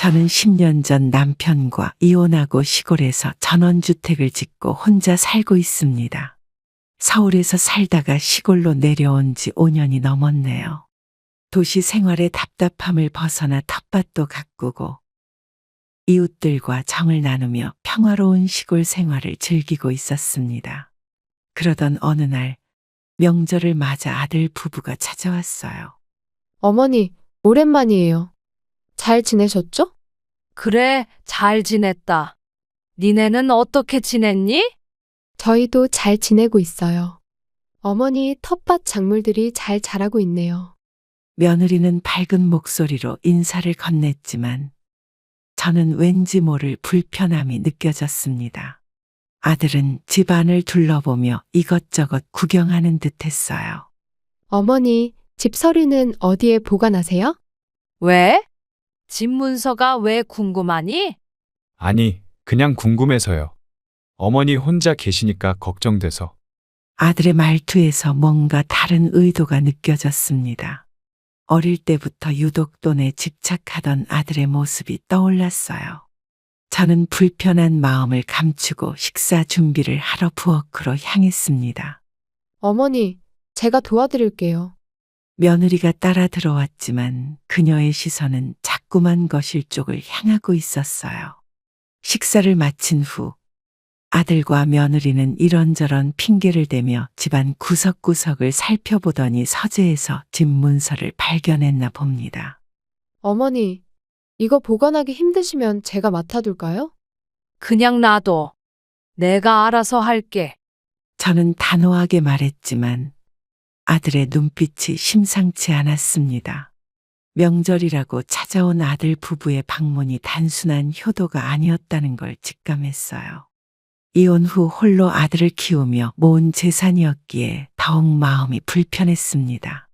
저는 10년 전 남편과 이혼하고 시골에서 전원주택을 짓고 혼자 살고 있습니다. 서울에서 살다가 시골로 내려온 지 5년이 넘었네요. 도시 생활의 답답함을 벗어나 텃밭도 가꾸고 이웃들과 정을 나누며 평화로운 시골 생활을 즐기고 있었습니다. 그러던 어느 날 명절을 맞아 아들 부부가 찾아왔어요. 어머니, 오랜만이에요. 잘 지내셨죠? 그래, 잘 지냈다. 니네는 어떻게 지냈니? 저희도 잘 지내고 있어요. 어머니 텃밭 작물들이 잘 자라고 있네요. 며느리는 밝은 목소리로 인사를 건넸지만 저는 왠지 모를 불편함이 느껴졌습니다. 아들은 집안을 둘러보며 이것저것 구경하는 듯 했어요. 어머니, 집 서류는 어디에 보관하세요? 왜? 집 문서가 왜 궁금하니? 아니, 그냥 궁금해서요. 어머니 혼자 계시니까 걱정돼서. 아들의 말투에서 뭔가 다른 의도가 느껴졌습니다. 어릴 때부터 유독 돈에 집착하던 아들의 모습이 떠올랐어요. 저는 불편한 마음을 감추고 식사 준비를 하러 부엌으로 향했습니다. 어머니, 제가 도와드릴게요. 며느리가 따라 들어왔지만 그녀의 시선은 자꾸만 거실 쪽을 향하고 있었어요. 식사를 마친 후 아들과 며느리는 이런저런 핑계를 대며 집안 구석구석을 살펴보더니 서재에서 집 문서를 발견했나 봅니다. 어머니, 이거 보관하기 힘드시면 제가 맡아둘까요? 그냥 놔둬. 내가 알아서 할게. 저는 단호하게 말했지만 아들의 눈빛이 심상치 않았습니다. 명절이라고 찾아온 아들 부부의 방문이 단순한 효도가 아니었다는 걸 직감했어요. 이혼 후 홀로 아들을 키우며 모은 재산이었기에 더욱 마음이 불편했습니다.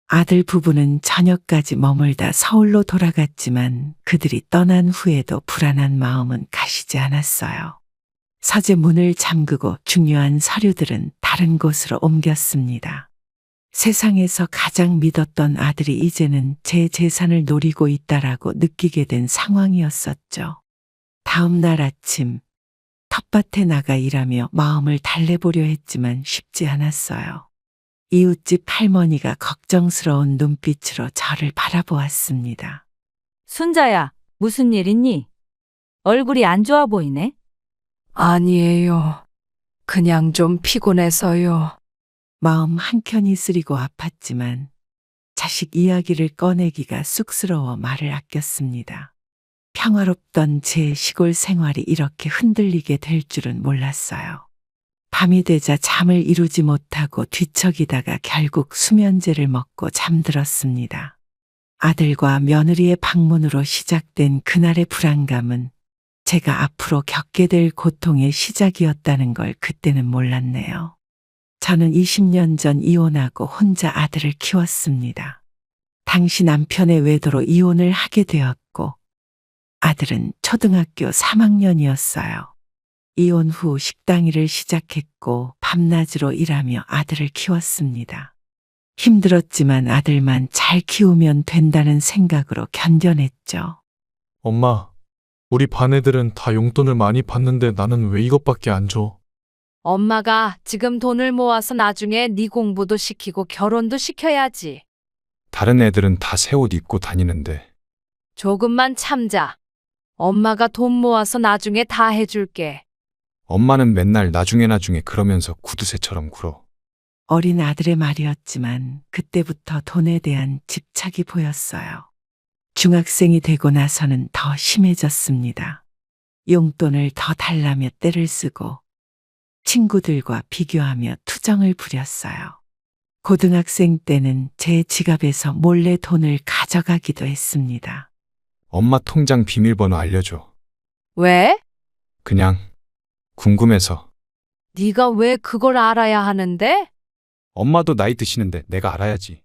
아들 부부는 저녁까지 머물다 서울로 돌아갔지만 그들이 떠난 후에도 불안한 마음은 가시지 않았어요. 서재 문을 잠그고 중요한 서류들은 다른 곳으로 옮겼습니다. 세상에서 가장 믿었던 아들이 이제는 제 재산을 노리고 있다라고 느끼게 된 상황이었었죠. 다음 날 아침 텃밭에 나가 일하며 마음을 달래보려 했지만 쉽지 않았어요. 이웃집 할머니가 걱정스러운 눈빛으로 저를 바라보았습니다. 순자야, 무슨 일 있니? 얼굴이 안 좋아 보이네? 아니에요. 그냥 좀 피곤해서요. 마음 한켠이 쓰리고 아팠지만 자식 이야기를 꺼내기가 쑥스러워 말을 아꼈습니다. 평화롭던 제 시골 생활이 이렇게 흔들리게 될 줄은 몰랐어요. 밤이 되자 잠을 이루지 못하고 뒤척이다가 결국 수면제를 먹고 잠들었습니다. 아들과 며느리의 방문으로 시작된 그날의 불안감은 제가 앞으로 겪게 될 고통의 시작이었다는 걸 그때는 몰랐네요. 저는 20년 전 이혼하고 혼자 아들을 키웠습니다. 당시 남편의 외도로 이혼을 하게 되었고 아들은 초등학교 3학년이었어요. 이혼 후 식당 일을 시작했고 밤낮으로 일하며 아들을 키웠습니다. 힘들었지만 아들만 잘 키우면 된다는 생각으로 견뎌냈죠. 엄마, 우리 반 애들은 다 용돈을 많이 받는데 나는 왜 이것밖에 안 줘? 엄마가 지금 돈을 모아서 나중에 네 공부도 시키고 결혼도 시켜야지. 다른 애들은 다 새 옷 입고 다니는데. 조금만 참자. 엄마가 돈 모아서 나중에 다 해줄게. 엄마는 맨날 나중에 그러면서 구두쇠처럼 굴어. 어린 아들의 말이었지만 그때부터 돈에 대한 집착이 보였어요. 중학생이 되고 나서는 더 심해졌습니다. 용돈을 더 달라며 떼를 쓰고 친구들과 비교하며 투정을 부렸어요. 고등학생 때는 제 지갑에서 몰래 돈을 가져가기도 했습니다. 엄마 통장 비밀번호 알려줘. 왜? 그냥 궁금해서. 네가 왜 그걸 알아야 하는데? 엄마도 나이 드시는데 내가 알아야지.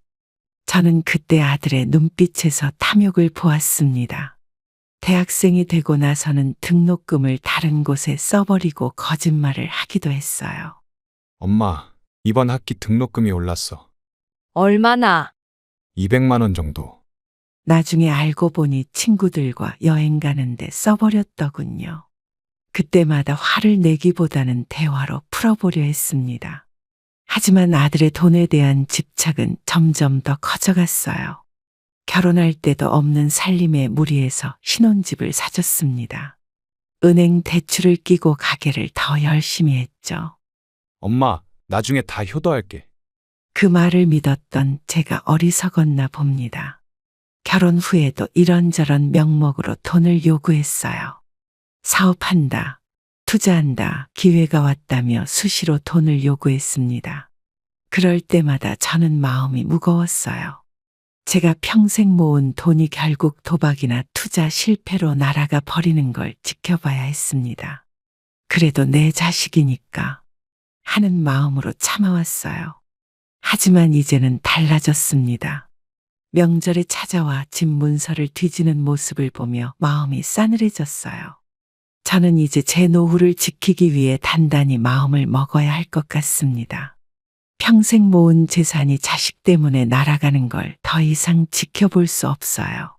저는 그때 아들의 눈빛에서 탐욕을 보았습니다. 대학생이 되고 나서는 등록금을 다른 곳에 써버리고 거짓말을 하기도 했어요. 엄마, 이번 학기 등록금이 올랐어. 얼마나? 200만 원 정도. 나중에 알고 보니 친구들과 여행 가는데 써버렸더군요. 그때마다 화를 내기보다는 대화로 풀어보려 했습니다. 하지만 아들의 돈에 대한 집착은 점점 더 커져갔어요. 결혼할 때도 없는 살림에 무리해서 신혼집을 사줬습니다. 은행 대출을 끼고 가게를 더 열심히 했죠. 엄마, 나중에 다 효도할게. 그 말을 믿었던 제가 어리석었나 봅니다. 결혼 후에도 이런저런 명목으로 돈을 요구했어요. 사업한다, 투자한다, 기회가 왔다며 수시로 돈을 요구했습니다. 그럴 때마다 저는 마음이 무거웠어요. 제가 평생 모은 돈이 결국 도박이나 투자 실패로 날아가 버리는 걸 지켜봐야 했습니다. 그래도 내 자식이니까 하는 마음으로 참아왔어요. 하지만 이제는 달라졌습니다. 명절에 찾아와 집 문서를 뒤지는 모습을 보며 마음이 싸늘해졌어요. 저는 이제 제 노후를 지키기 위해 단단히 마음을 먹어야 할 것 같습니다. 평생 모은 재산이 자식 때문에 날아가는 걸 더 이상 지켜볼 수 없어요.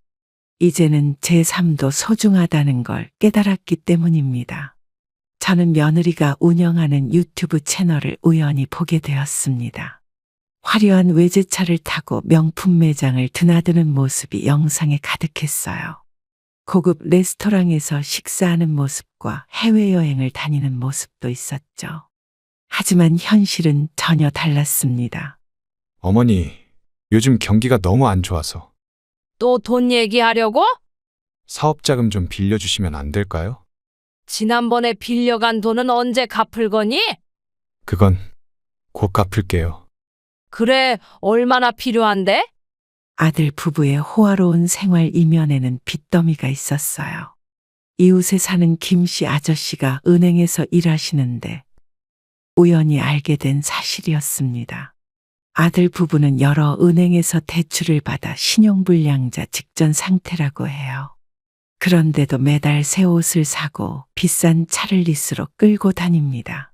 이제는 제 삶도 소중하다는 걸 깨달았기 때문입니다. 저는 며느리가 운영하는 유튜브 채널을 우연히 보게 되었습니다. 화려한 외제차를 타고 명품 매장을 드나드는 모습이 영상에 가득했어요. 고급 레스토랑에서 식사하는 모습과 해외여행을 다니는 모습도 있었죠. 하지만 현실은 전혀 달랐습니다. 어머니, 요즘 경기가 너무 안 좋아서 또 돈 얘기하려고? 사업 자금 좀 빌려주시면 안 될까요? 지난번에 빌려간 돈은 언제 갚을 거니? 그건 곧 갚을게요. 그래, 얼마나 필요한데? 아들 부부의 호화로운 생활 이면에는 빚더미가 있었어요. 이웃에 사는 김 씨 아저씨가 은행에서 일하시는데 우연히 알게 된 사실이었습니다. 아들 부부는 여러 은행에서 대출을 받아 신용불량자 직전 상태라고 해요. 그런데도 매달 새 옷을 사고 비싼 차를 리스로 끌고 다닙니다.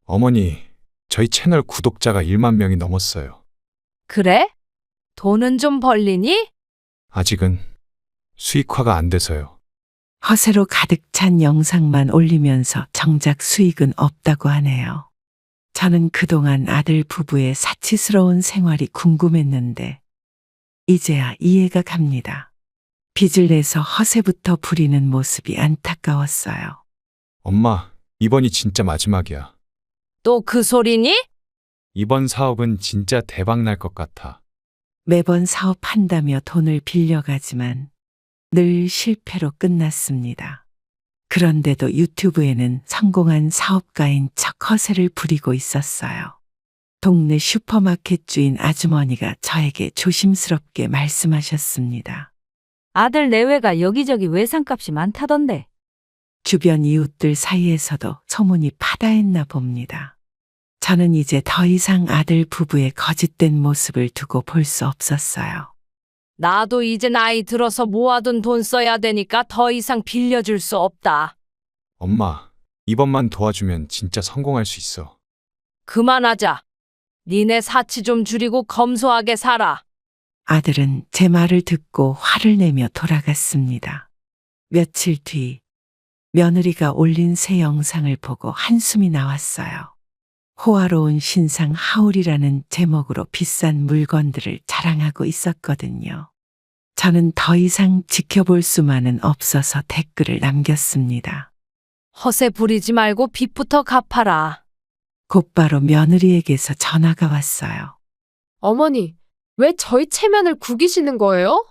어머니, 저희 채널 구독자가 1만 명이 넘었어요. 그래? 돈은 좀 벌리니? 아직은 수익화가 안 돼서요. 허세로 가득 찬 영상만 올리면서 정작 수익은 없다고 하네요. 저는 그동안 아들 부부의 사치스러운 생활이 궁금했는데 이제야 이해가 갑니다. 빚을 내서 허세부터 부리는 모습이 안타까웠어요. 엄마, 이번이 진짜 마지막이야. 또 그 소리니? 이번 사업은 진짜 대박 날 것 같아. 매번 사업한다며 돈을 빌려가지만 늘 실패로 끝났습니다. 그런데도 유튜브에는 성공한 사업가인 척 허세를 부리고 있었어요. 동네 슈퍼마켓 주인 아주머니가 저에게 조심스럽게 말씀하셨습니다. 아들 내외가 여기저기 외상값이 많다던데. 주변 이웃들 사이에서도 소문이 파다했나 봅니다. 저는 이제 더 이상 아들 부부의 거짓된 모습을 두고 볼 수 없었어요. 나도 이제 나이 들어서 모아둔 돈 써야 되니까 더 이상 빌려줄 수 없다. 엄마, 이번만 도와주면 진짜 성공할 수 있어. 그만하자. 니네 사치 좀 줄이고 검소하게 살아. 아들은 제 말을 듣고 화를 내며 돌아갔습니다. 며칠 뒤 며느리가 올린 새 영상을 보고 한숨이 나왔어요. 호화로운 신상 하울이라는 제목으로 비싼 물건들을 자랑하고 있었거든요. 저는 더 이상 지켜볼 수만은 없어서 댓글을 남겼습니다. 허세 부리지 말고 빚부터 갚아라. 곧바로 며느리에게서 전화가 왔어요. 어머니, 왜 저희 체면을 구기시는 거예요?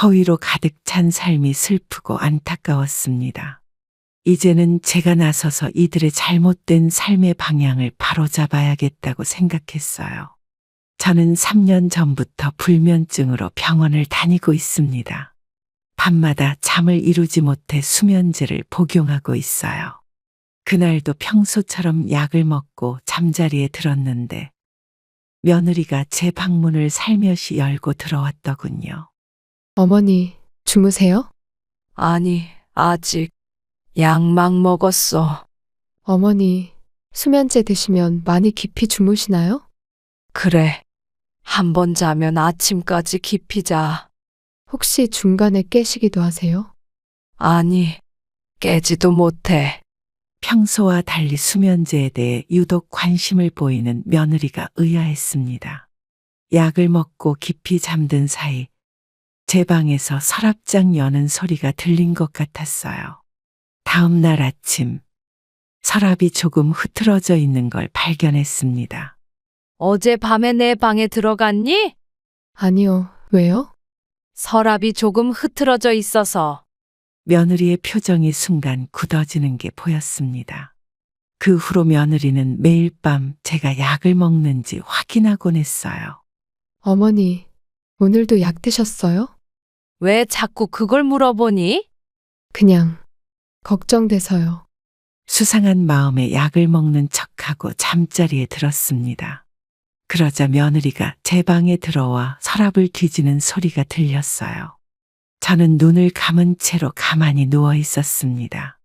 허위로 가득 찬 삶이 슬프고 안타까웠습니다. 이제는 제가 나서서 이들의 잘못된 삶의 방향을 바로잡아야겠다고 생각했어요. 저는 3년 전부터 불면증으로 병원을 다니고 있습니다. 밤마다 잠을 이루지 못해 수면제를 복용하고 있어요. 그날도 평소처럼 약을 먹고 잠자리에 들었는데 며느리가 제 방문을 살며시 열고 들어왔더군요. 어머니, 주무세요? 아니, 아직 약만 먹었어. 어머니, 수면제 드시면 많이 깊이 주무시나요? 그래. 한 번 자면 아침까지 깊이 자. 혹시 중간에 깨시기도 하세요? 아니, 깨지도 못해. 평소와 달리 수면제에 대해 유독 관심을 보이는 며느리가 의아했습니다. 약을 먹고 깊이 잠든 사이 제 방에서 서랍장 여는 소리가 들린 것 같았어요. 다음 날 아침 서랍이 조금 흐트러져 있는 걸 발견했습니다. 어젯밤에 내 방에 들어갔니? 아니요. 왜요? 서랍이 조금 흐트러져 있어서. 며느리의 표정이 순간 굳어지는 게 보였습니다. 그 후로 며느리는 매일 밤 제가 약을 먹는지 확인하곤 했어요. 어머니, 오늘도 약 드셨어요? 왜 자꾸 그걸 물어보니? 그냥 걱정돼서요. 수상한 마음에 약을 먹는 척하고 잠자리에 들었습니다. 그러자 며느리가 제 방에 들어와 서랍을 뒤지는 소리가 들렸어요. 저는 눈을 감은 채로 가만히 누워 있었습니다.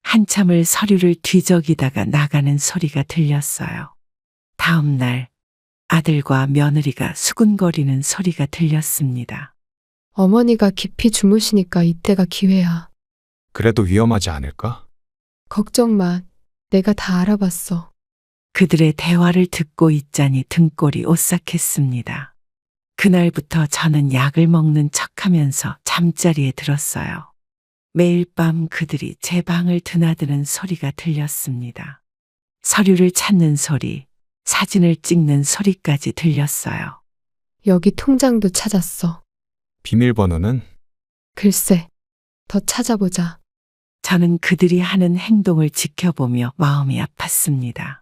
한참을 서류를 뒤적이다가 나가는 소리가 들렸어요. 다음 날 아들과 며느리가 수군거리는 소리가 들렸습니다. 어머니가 깊이 주무시니까 이때가 기회야. 그래도 위험하지 않을까? 걱정 마. 내가 다 알아봤어. 그들의 대화를 듣고 있자니 등골이 오싹했습니다. 그날부터 저는 약을 먹는 척하면서 잠자리에 들었어요. 매일 밤 그들이 제 방을 드나드는 소리가 들렸습니다. 서류를 찾는 소리, 사진을 찍는 소리까지 들렸어요. 여기 통장도 찾았어. 비밀번호는? 글쎄, 더 찾아보자. 저는 그들이 하는 행동을 지켜보며 마음이 아팠습니다.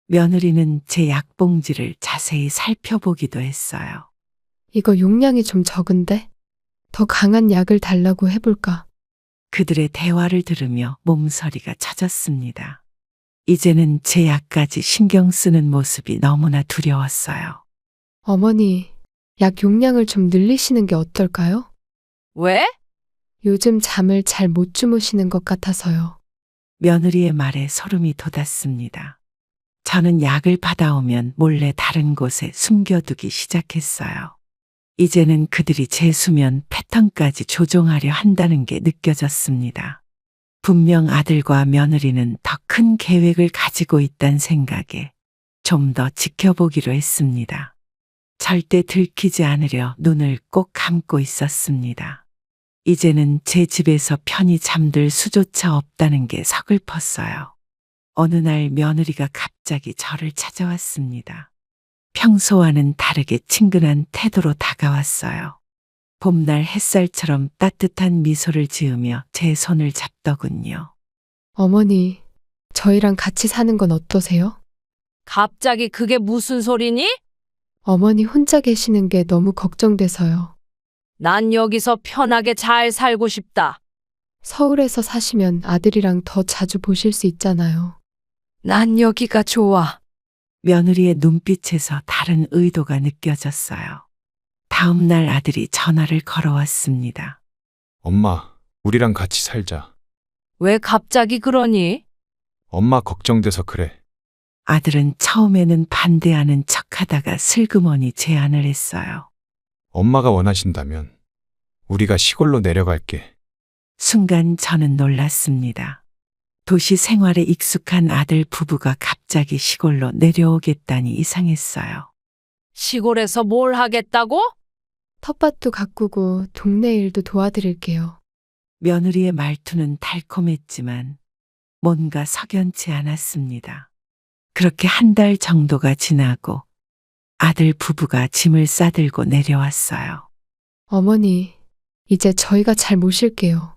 며느리는 제 약봉지를 자세히 살펴보기도 했어요. 이거 용량이 좀 적은데? 더 강한 약을 달라고 해볼까? 그들의 대화를 들으며 몸서리가 쳐졌습니다. 이제는 제 약까지 신경 쓰는 모습이 너무나 두려웠어요. 어머니, 약 용량을 좀 늘리시는 게 어떨까요? 왜? 요즘 잠을 잘 못 주무시는 것 같아서요. 며느리의 말에 소름이 돋았습니다. 저는 약을 받아오면 몰래 다른 곳에 숨겨두기 시작했어요. 이제는 그들이 제 수면 패턴까지 조종하려 한다는 게 느껴졌습니다. 분명 아들과 며느리는 더 큰 계획을 가지고 있다는 생각에 좀 더 지켜보기로 했습니다. 절대 들키지 않으려 눈을 꼭 감고 있었습니다. 이제는 제 집에서 편히 잠들 수조차 없다는 게 서글펐어요. 어느 날 며느리가 갑자기 저를 찾아왔습니다. 평소와는 다르게 친근한 태도로 다가왔어요. 봄날 햇살처럼 따뜻한 미소를 지으며 제 손을 잡더군요. 어머니, 저희랑 같이 사는 건 어떠세요? 갑자기 그게 무슨 소리니? 어머니 혼자 계시는 게 너무 걱정돼서요. 난 여기서 편하게 잘 살고 싶다. 서울에서 사시면 아들이랑 더 자주 보실 수 있잖아요. 난 여기가 좋아. 며느리의 눈빛에서 다른 의도가 느껴졌어요. 다음 날 아들이 전화를 걸어왔습니다. 엄마, 우리랑 같이 살자. 왜 갑자기 그러니? 엄마 걱정돼서 그래. 아들은 처음에는 반대하는 척하다가 슬그머니 제안을 했어요. 엄마가 원하신다면 우리가 시골로 내려갈게. 순간 저는 놀랐습니다. 도시 생활에 익숙한 아들 부부가 갑자기 시골로 내려오겠다니 이상했어요. 시골에서 뭘 하겠다고? 텃밭도 가꾸고 동네 일도 도와드릴게요. 며느리의 말투는 달콤했지만 뭔가 석연치 않았습니다. 그렇게 한 달 정도가 지나고 아들 부부가 짐을 싸들고 내려왔어요. 어머니, 이제 저희가 잘 모실게요.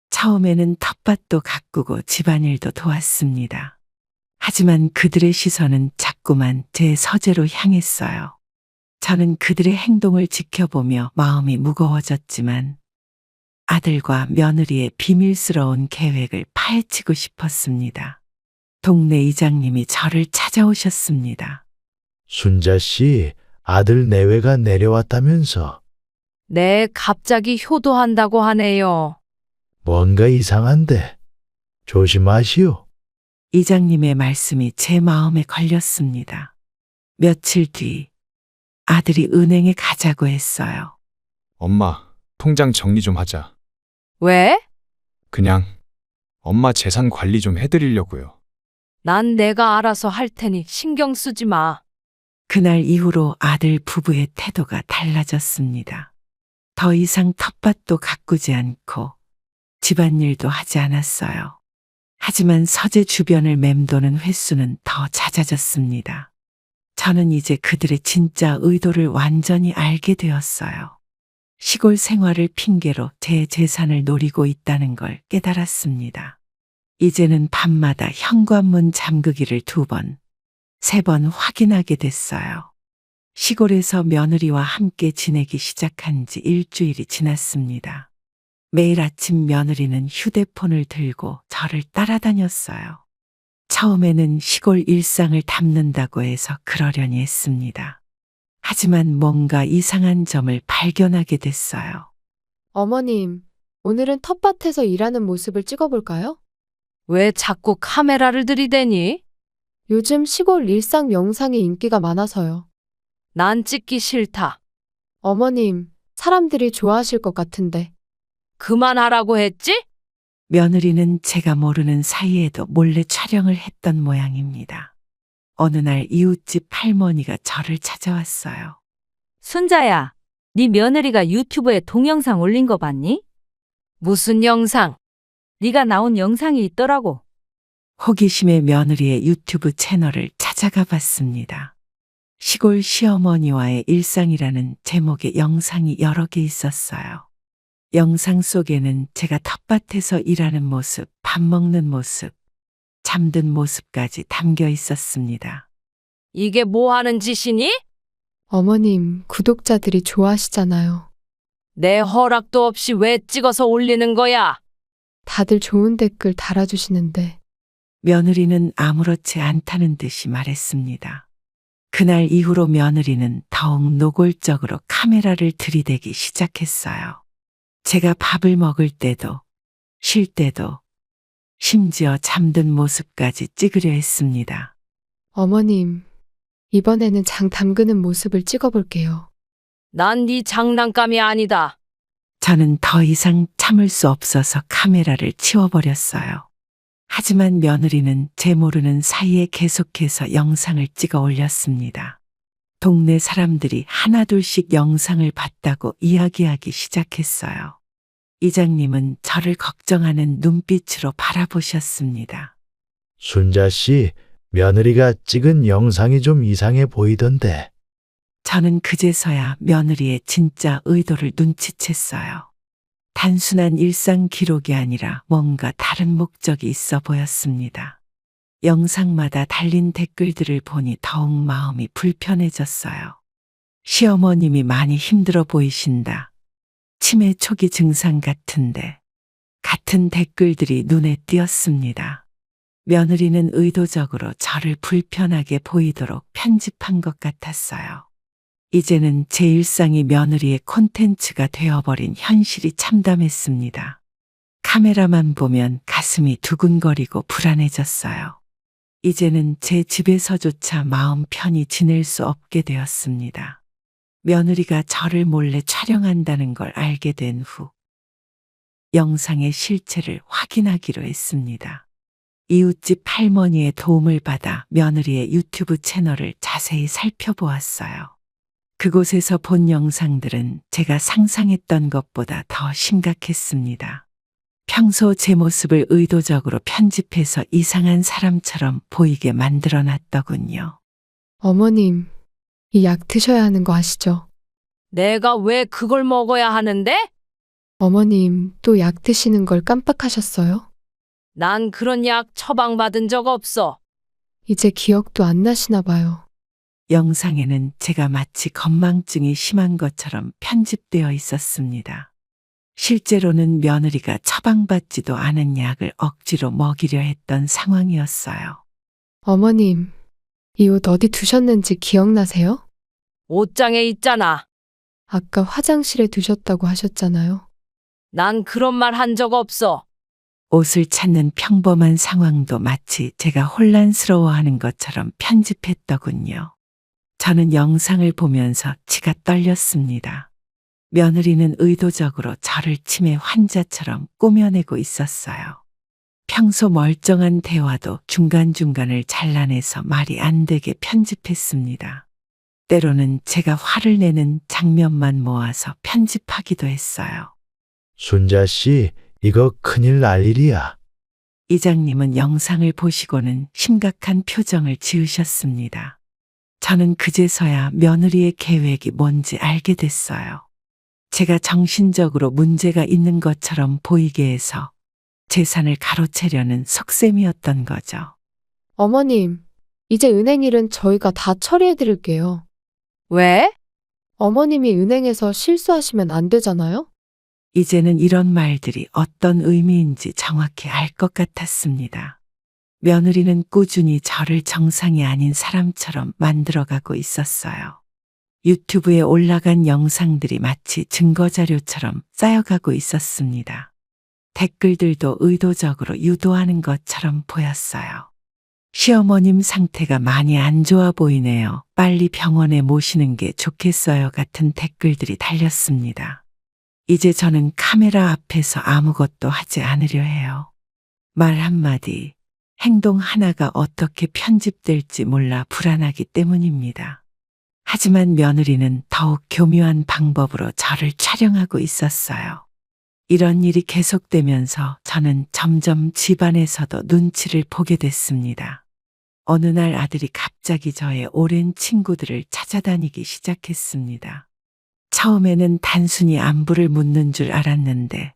처음에는 텃밭도 가꾸고 집안일도 도왔습니다. 하지만 그들의 시선은 자꾸만 제 서재로 향했어요. 저는 그들의 행동을 지켜보며 마음이 무거워졌지만 아들과 며느리의 비밀스러운 계획을 파헤치고 싶었습니다. 동네 이장님이 저를 찾아오셨습니다. 순자 씨, 아들 내외가 내려왔다면서. 네, 갑자기 효도한다고 하네요. 뭔가 이상한데. 조심하시오. 이장님의 말씀이 제 마음에 걸렸습니다. 며칠 뒤 아들이 은행에 가자고 했어요. 엄마, 통장 정리 좀 하자. 왜? 그냥 엄마 재산 관리 좀 해드리려고요. 난 내가 알아서 할 테니 신경 쓰지 마. 그날 이후로 아들 부부의 태도가 달라졌습니다. 더 이상 텃밭도 가꾸지 않고 집안일도 하지 않았어요. 하지만 서재 주변을 맴도는 횟수는 더 잦아졌습니다. 저는 이제 그들의 진짜 의도를 완전히 알게 되었어요. 시골 생활을 핑계로 제 재산을 노리고 있다는 걸 깨달았습니다. 이제는 밤마다 현관문 잠그기를 2번, 3번 확인하게 됐어요. 시골에서 며느리와 함께 지내기 시작한 지 일주일이 지났습니다. 매일 아침 며느리는 휴대폰을 들고 저를 따라다녔어요. 처음에는 시골 일상을 담는다고 해서 그러려니 했습니다. 하지만 뭔가 이상한 점을 발견하게 됐어요. 어머님, 오늘은 텃밭에서 일하는 모습을 찍어볼까요? 왜 자꾸 카메라를 들이대니? 요즘 시골 일상 영상이 인기가 많아서요. 난 찍기 싫다. 어머님, 사람들이 좋아하실 것 같은데. 그만하라고 했지? 며느리는 제가 모르는 사이에도 몰래 촬영을 했던 모양입니다. 어느 날 이웃집 할머니가 저를 찾아왔어요. 순자야, 네 며느리가 유튜브에 동영상 올린 거 봤니? 무슨 영상? 네가 나온 영상이 있더라고. 호기심에 며느리의 유튜브 채널을 찾아가 봤습니다. 시골 시어머니와의 일상이라는 제목의 영상이 여러 개 있었어요. 영상 속에는 제가 텃밭에서 일하는 모습, 밥 먹는 모습, 잠든 모습까지 담겨 있었습니다. 이게 뭐 하는 짓이니? 어머님, 구독자들이 좋아하시잖아요. 내 허락도 없이 왜 찍어서 올리는 거야? 다들 좋은 댓글 달아주시는데. 며느리는 아무렇지 않다는 듯이 말했습니다. 그날 이후로 며느리는 더욱 노골적으로 카메라를 들이대기 시작했어요. 제가 밥을 먹을 때도, 쉴 때도, 심지어 잠든 모습까지 찍으려 했습니다. 어머님, 이번에는 장 담그는 모습을 찍어볼게요. 난 네 장난감이 아니다. 저는 더 이상 참을 수 없어서 카메라를 치워버렸어요. 하지만 며느리는 제 모르는 사이에 계속해서 영상을 찍어 올렸습니다. 동네 사람들이 하나둘씩 영상을 봤다고 이야기하기 시작했어요. 이장님은 저를 걱정하는 눈빛으로 바라보셨습니다. 순자 씨, 며느리가 찍은 영상이 좀 이상해 보이던데. 저는 그제서야 며느리의 진짜 의도를 눈치챘어요. 단순한 일상 기록이 아니라 뭔가 다른 목적이 있어 보였습니다. 영상마다 달린 댓글들을 보니 더욱 마음이 불편해졌어요. 시어머님이 많이 힘들어 보이신다. 치매 초기 증상 같은데. 같은 댓글들이 눈에 띄었습니다. 며느리는 의도적으로 저를 불편하게 보이도록 편집한 것 같았어요. 이제는 제 일상이 며느리의 콘텐츠가 되어버린 현실이 참담했습니다. 카메라만 보면 가슴이 두근거리고 불안해졌어요. 이제는 제 집에서조차 마음 편히 지낼 수 없게 되었습니다. 며느리가 저를 몰래 촬영한다는 걸 알게 된 후 영상의 실체를 확인하기로 했습니다. 이웃집 할머니의 도움을 받아 며느리의 유튜브 채널을 자세히 살펴보았어요. 그곳에서 본 영상들은 제가 상상했던 것보다 더 심각했습니다. 평소 제 모습을 의도적으로 편집해서 이상한 사람처럼 보이게 만들어 놨더군요. 어머님, 이 약 드셔야 하는 거 아시죠? 내가 왜 그걸 먹어야 하는데? 어머님, 또 약 드시는 걸 깜빡하셨어요? 난 그런 약 처방받은 적 없어. 이제 기억도 안 나시나 봐요. 영상에는 제가 마치 건망증이 심한 것처럼 편집되어 있었습니다. 실제로는 며느리가 처방받지도 않은 약을 억지로 먹이려 했던 상황이었어요. 어머님, 이 옷 어디 두셨는지 기억나세요? 옷장에 있잖아. 아까 화장실에 두셨다고 하셨잖아요. 난 그런 말 한 적 없어. 옷을 찾는 평범한 상황도 마치 제가 혼란스러워하는 것처럼 편집했더군요. 저는 영상을 보면서 치가 떨렸습니다. 며느리는 의도적으로 저를 치매 환자처럼 꾸며내고 있었어요. 평소 멀쩡한 대화도 중간중간을 잘라내서 말이 안 되게 편집했습니다. 때로는 제가 화를 내는 장면만 모아서 편집하기도 했어요. 순자 씨, 이거 큰일 날 일이야. 이장님은 영상을 보시고는 심각한 표정을 지으셨습니다. 저는 그제서야 며느리의 계획이 뭔지 알게 됐어요. 제가 정신적으로 문제가 있는 것처럼 보이게 해서 재산을 가로채려는 속셈이었던 거죠. 어머님, 이제 은행 일은 저희가 다 처리해 드릴게요. 왜? 어머님이 은행에서 실수하시면 안 되잖아요? 이제는 이런 말들이 어떤 의미인지 정확히 알 것 같았습니다. 며느리는 꾸준히 저를 정상이 아닌 사람처럼 만들어가고 있었어요. 유튜브에 올라간 영상들이 마치 증거자료처럼 쌓여가고 있었습니다. 댓글들도 의도적으로 유도하는 것처럼 보였어요. 시어머님 상태가 많이 안 좋아 보이네요. 빨리 병원에 모시는 게 좋겠어요. 같은 댓글들이 달렸습니다. 이제 저는 카메라 앞에서 아무것도 하지 않으려 해요. 말 한마디, 행동 하나가 어떻게 편집될지 몰라 불안하기 때문입니다. 하지만 며느리는 더욱 교묘한 방법으로 저를 촬영하고 있었어요. 이런 일이 계속되면서 저는 점점 집안에서도 눈치를 보게 됐습니다. 어느 날 아들이 갑자기 저의 오랜 친구들을 찾아다니기 시작했습니다. 처음에는 단순히 안부를 묻는 줄 알았는데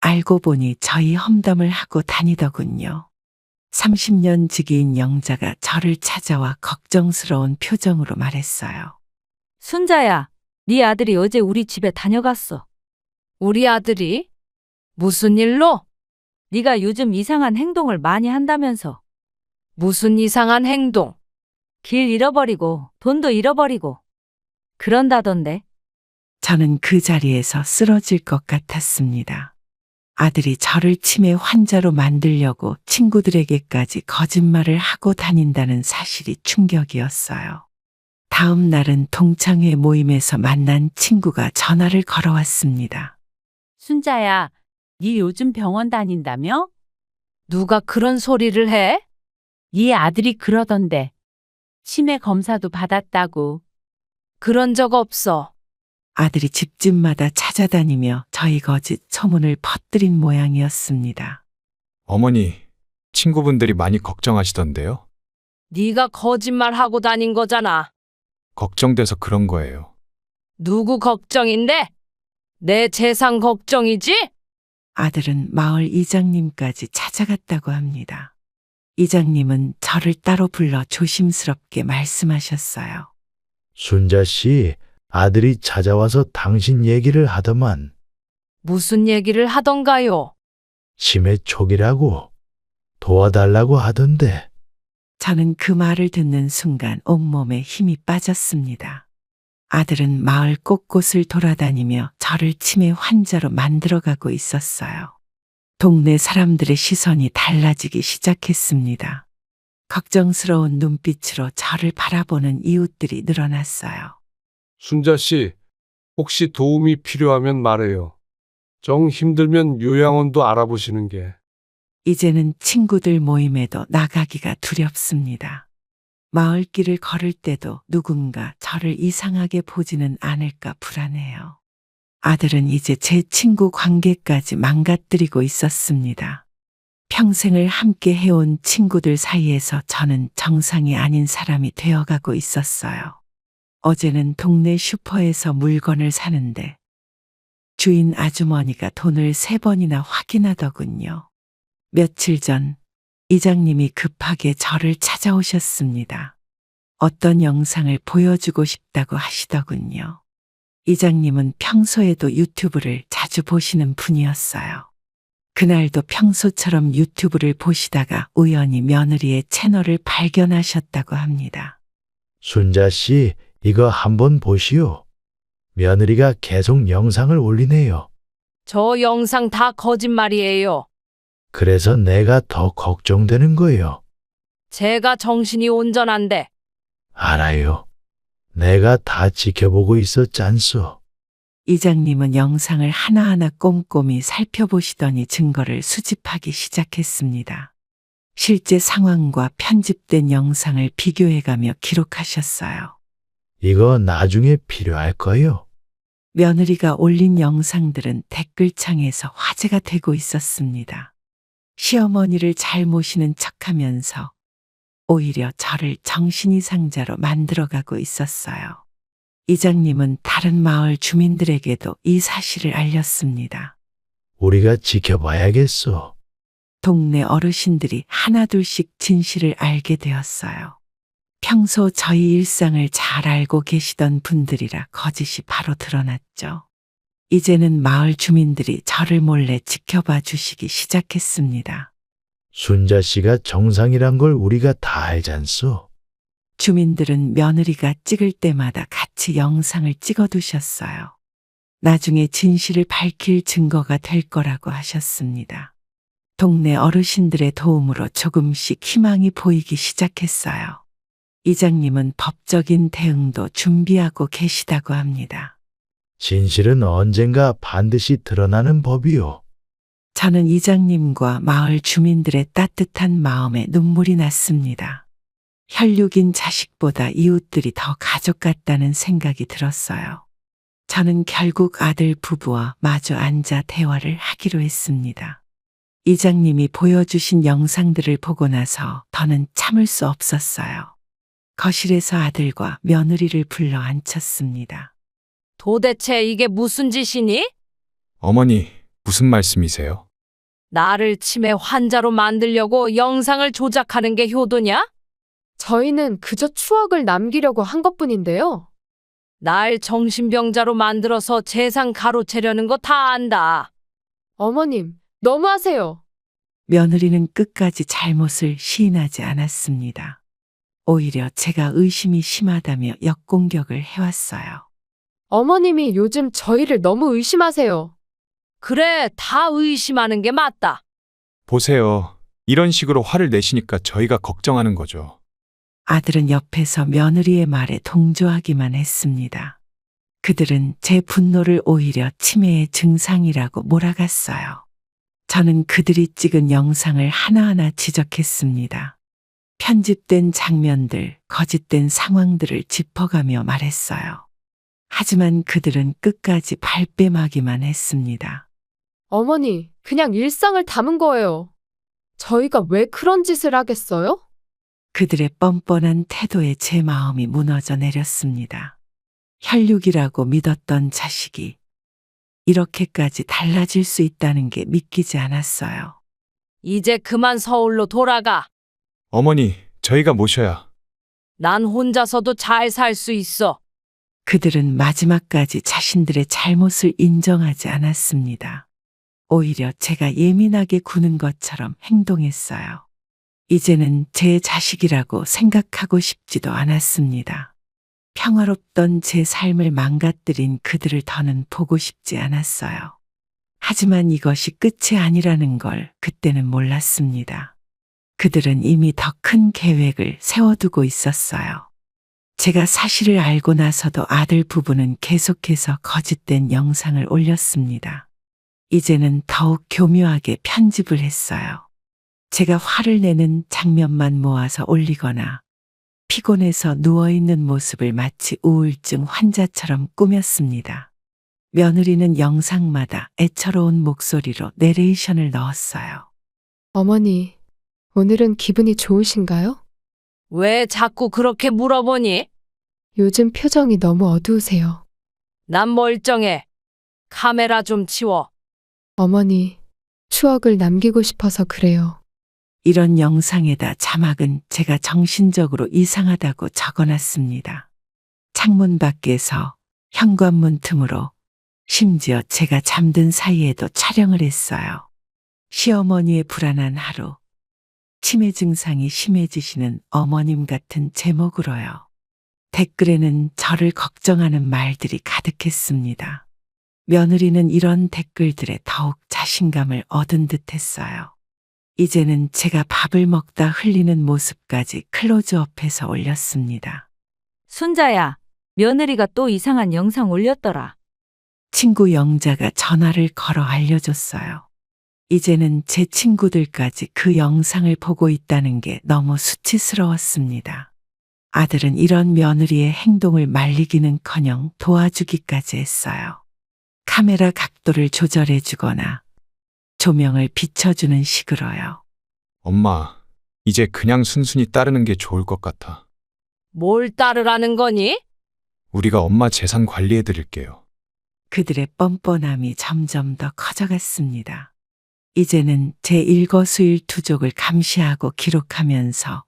알고 보니 저희 험담을 하고 다니더군요. 30년 지기인 영자가 저를 찾아와 걱정스러운 표정으로 말했어요. 순자야, 네 아들이 어제 우리 집에 다녀갔어. 우리 아들이? 무슨 일로? 네가 요즘 이상한 행동을 많이 한다면서. 무슨 이상한 행동? 길 잃어버리고 돈도 잃어버리고 그런다던데. 저는 그 자리에서 쓰러질 것 같았습니다. 아들이 저를 치매 환자로 만들려고 친구들에게까지 거짓말을 하고 다닌다는 사실이 충격이었어요. 다음 날은 동창회 모임에서 만난 친구가 전화를 걸어왔습니다. 순자야, 네 요즘 병원 다닌다며? 누가 그런 소리를 해? 네 아들이 그러던데. 치매 검사도 받았다고. 그런 적 없어. 아들이 집집마다 찾아다니며 저희 거짓 소문을 퍼뜨린 모양이었습니다. 어머니, 친구분들이 많이 걱정하시던데요. 네가 거짓말하고 다닌 거잖아. 걱정돼서 그런 거예요. 누구 걱정인데? 내 재산 걱정이지? 아들은 마을 이장님까지 찾아갔다고 합니다. 이장님은 저를 따로 불러 조심스럽게 말씀하셨어요. 순자 씨, 아들이 찾아와서 당신 얘기를 하더만. 무슨 얘기를 하던가요? 치매 초기라고 도와달라고 하던데. 저는 그 말을 듣는 순간 온몸에 힘이 빠졌습니다. 아들은 마을 곳곳을 돌아다니며 저를 치매 환자로 만들어가고 있었어요. 동네 사람들의 시선이 달라지기 시작했습니다. 걱정스러운 눈빛으로 저를 바라보는 이웃들이 늘어났어요. 순자 씨, 혹시 도움이 필요하면 말해요. 정 힘들면 요양원도 알아보시는 게. 이제는 친구들 모임에도 나가기가 두렵습니다. 마을길을 걸을 때도 누군가 저를 이상하게 보지는 않을까 불안해요. 아들은 이제 제 친구 관계까지 망가뜨리고 있었습니다. 평생을 함께 해온 친구들 사이에서 저는 정상이 아닌 사람이 되어가고 있었어요. 어제는 동네 슈퍼에서 물건을 사는데 주인 아주머니가 돈을 3번이나 확인하더군요. 며칠 전 이장님이 급하게 저를 찾아오셨습니다. 어떤 영상을 보여주고 싶다고 하시더군요. 이장님은 평소에도 유튜브를 자주 보시는 분이었어요. 그날도 평소처럼 유튜브를 보시다가 우연히 며느리의 채널을 발견하셨다고 합니다. 순자 씨, 이거 한번 보시오. 며느리가 계속 영상을 올리네요. 저 영상 다 거짓말이에요. 그래서 내가 더 걱정되는 거예요. 제가 정신이 온전한데. 알아요. 내가 다 지켜보고 있었잖소. 이장님은 영상을 하나하나 꼼꼼히 살펴보시더니 증거를 수집하기 시작했습니다. 실제 상황과 편집된 영상을 비교해가며 기록하셨어요. 이거 나중에 필요할 거요. 며느리가 올린 영상들은 댓글창에서 화제가 되고 있었습니다. 시어머니를 잘 모시는 척하면서 오히려 저를 정신이상자로 만들어가고 있었어요. 이장님은 다른 마을 주민들에게도 이 사실을 알렸습니다. 우리가 지켜봐야겠어. 동네 어르신들이 하나둘씩 진실을 알게 되었어요. 평소 저희 일상을 잘 알고 계시던 분들이라 거짓이 바로 드러났죠. 이제는 마을 주민들이 저를 몰래 지켜봐 주시기 시작했습니다. 순자 씨가 정상이란 걸 우리가 다 알잖소. 주민들은 며느리가 찍을 때마다 같이 영상을 찍어두셨어요. 나중에 진실을 밝힐 증거가 될 거라고 하셨습니다. 동네 어르신들의 도움으로 조금씩 희망이 보이기 시작했어요. 이장님은 법적인 대응도 준비하고 계시다고 합니다. 진실은 언젠가 반드시 드러나는 법이요. 저는 이장님과 마을 주민들의 따뜻한 마음에 눈물이 났습니다. 혈육인 자식보다 이웃들이 더 가족 같다는 생각이 들었어요. 저는 결국 아들 부부와 마주 앉아 대화를 하기로 했습니다. 이장님이 보여주신 영상들을 보고 나서 더는 참을 수 없었어요. 거실에서 아들과 며느리를 불러 앉혔습니다. 도대체 이게 무슨 짓이니? 어머니, 무슨 말씀이세요? 나를 치매 환자로 만들려고 영상을 조작하는 게 효도냐? 저희는 그저 추억을 남기려고 한 것뿐인데요. 날 정신병자로 만들어서 재산 가로채려는 거 다 안다. 어머님, 너무하세요. 며느리는 끝까지 잘못을 시인하지 않았습니다. 오히려 제가 의심이 심하다며 역공격을 해왔어요. 어머님이 요즘 저희를 너무 의심하세요. 그래, 다 의심하는 게 맞다. 보세요. 이런 식으로 화를 내시니까 저희가 걱정하는 거죠. 아들은 옆에서 며느리의 말에 동조하기만 했습니다. 그들은 제 분노를 오히려 치매의 증상이라고 몰아갔어요. 저는 그들이 찍은 영상을 하나하나 지적했습니다. 편집된 장면들, 거짓된 상황들을 짚어가며 말했어요. 하지만 그들은 끝까지 발뺌하기만 했습니다. 어머니, 그냥 일상을 담은 거예요. 저희가 왜 그런 짓을 하겠어요? 그들의 뻔뻔한 태도에 제 마음이 무너져 내렸습니다. 혈육이라고 믿었던 자식이 이렇게까지 달라질 수 있다는 게 믿기지 않았어요. 이제 그만 서울로 돌아가. 어머니, 저희가 모셔야. 난 혼자서도 잘 살 수 있어. 그들은 마지막까지 자신들의 잘못을 인정하지 않았습니다. 오히려 제가 예민하게 구는 것처럼 행동했어요. 이제는 제 자식이라고 생각하고 싶지도 않았습니다. 평화롭던 제 삶을 망가뜨린 그들을 더는 보고 싶지 않았어요. 하지만 이것이 끝이 아니라는 걸 그때는 몰랐습니다. 그들은 이미 더 큰 계획을 세워두고 있었어요. 제가 사실을 알고 나서도 아들 부부는 계속해서 거짓된 영상을 올렸습니다. 이제는 더욱 교묘하게 편집을 했어요. 제가 화를 내는 장면만 모아서 올리거나 피곤해서 누워있는 모습을 마치 우울증 환자처럼 꾸몄습니다. 며느리는 영상마다 애처로운 목소리로 내레이션을 넣었어요. 어머니, 오늘은 기분이 좋으신가요? 왜 자꾸 그렇게 물어보니? 요즘 표정이 너무 어두우세요. 난 멀쩡해. 카메라 좀 치워. 어머니, 추억을 남기고 싶어서 그래요. 이런 영상에다 자막은 제가 정신적으로 이상하다고 적어놨습니다. 창문 밖에서 현관문 틈으로 심지어 제가 잠든 사이에도 촬영을 했어요. 시어머니의 불안한 하루, 치매 증상이 심해지시는 어머님 같은 제목으로요. 댓글에는 저를 걱정하는 말들이 가득했습니다. 며느리는 이런 댓글들에 더욱 자신감을 얻은 듯 했어요. 이제는 제가 밥을 먹다 흘리는 모습까지 클로즈업해서 올렸습니다. 순자야, 며느리가 또 이상한 영상 올렸더라. 친구 영자가 전화를 걸어 알려줬어요. 이제는 제 친구들까지 그 영상을 보고 있다는 게 너무 수치스러웠습니다. 아들은 이런 며느리의 행동을 말리기는커녕 도와주기까지 했어요. 카메라 각도를 조절해 주거나 조명을 비춰주는 식으로요. 엄마, 이제 그냥 순순히 따르는 게 좋을 것 같아. 뭘 따르라는 거니? 우리가 엄마 재산 관리해 드릴게요. 그들의 뻔뻔함이 점점 더 커져갔습니다. 이제는 제 일거수일투족을 감시하고 기록하면서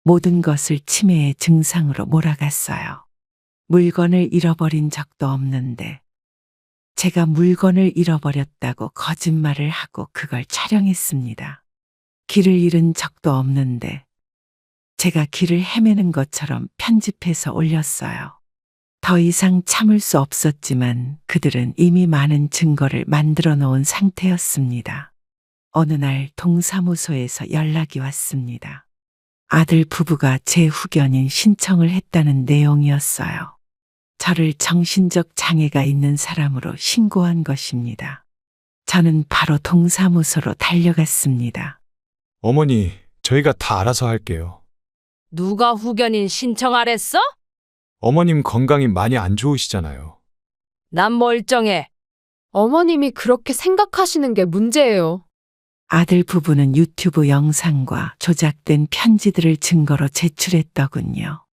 모든 것을 치매의 증상으로 몰아갔어요. 물건을 잃어버린 적도 없는데 제가 물건을 잃어버렸다고 거짓말을 하고 그걸 촬영했습니다. 길을 잃은 적도 없는데 제가 길을 헤매는 것처럼 편집해서 올렸어요. 더 이상 참을 수 없었지만 그들은 이미 많은 증거를 만들어 놓은 상태였습니다. 어느 날 동사무소에서 연락이 왔습니다. 아들 부부가 제 후견인 신청을 했다는 내용이었어요. 저를 정신적 장애가 있는 사람으로 신고한 것입니다. 저는 바로 동사무소로 달려갔습니다. 어머니, 저희가 다 알아서 할게요. 누가 후견인 신청하랬어? 어머님 건강이 많이 안 좋으시잖아요. 난 멀쩡해. 어머님이 그렇게 생각하시는 게 문제예요. 아들 부부는 유튜브 영상과 조작된 편지들을 증거로 제출했더군요.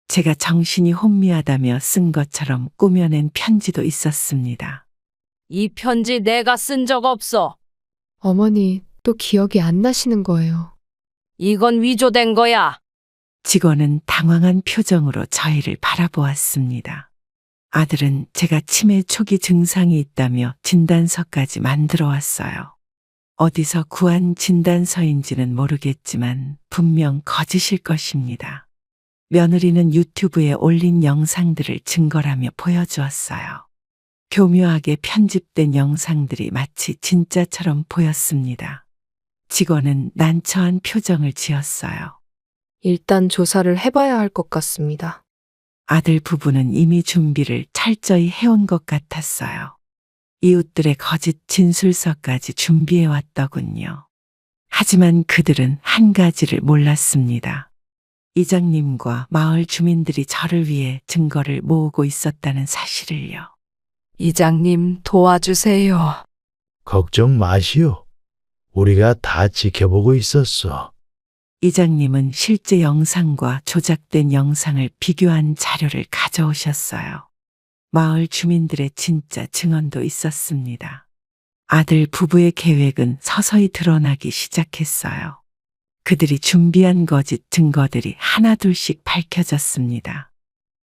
제가 정신이 혼미하다며 쓴 것처럼 꾸며낸 편지도 있었습니다. 이 편지 내가 쓴 적 없어. 어머니 또 기억이 안 나시는 거예요. 이건 위조된 거야. 직원은 당황한 표정으로 저희를 바라보았습니다. 아들은 제가 치매 초기 증상이 있다며 진단서까지 만들어 왔어요. 어디서 구한 진단서인지는 모르겠지만 분명 거짓일 것입니다. 며느리는 유튜브에 올린 영상들을 증거라며 보여주었어요. 교묘하게 편집된 영상들이 마치 진짜처럼 보였습니다. 직원은 난처한 표정을 지었어요. 일단 조사를 해봐야 할 것 같습니다. 아들 부부는 이미 준비를 철저히 해온 것 같았어요. 이웃들의 거짓 진술서까지 준비해 왔더군요. 하지만 그들은 한 가지를 몰랐습니다. 이장님과 마을 주민들이 저를 위해 증거를 모으고 있었다는 사실을요. 이장님 도와주세요. 걱정 마시오. 우리가 다 지켜보고 있었어. 이장님은 실제 영상과 조작된 영상을 비교한 자료를 가져오셨어요. 마을 주민들의 진짜 증언도 있었습니다. 아들 부부의 계획은 서서히 드러나기 시작했어요. 그들이 준비한 거짓 증거들이 하나둘씩 밝혀졌습니다.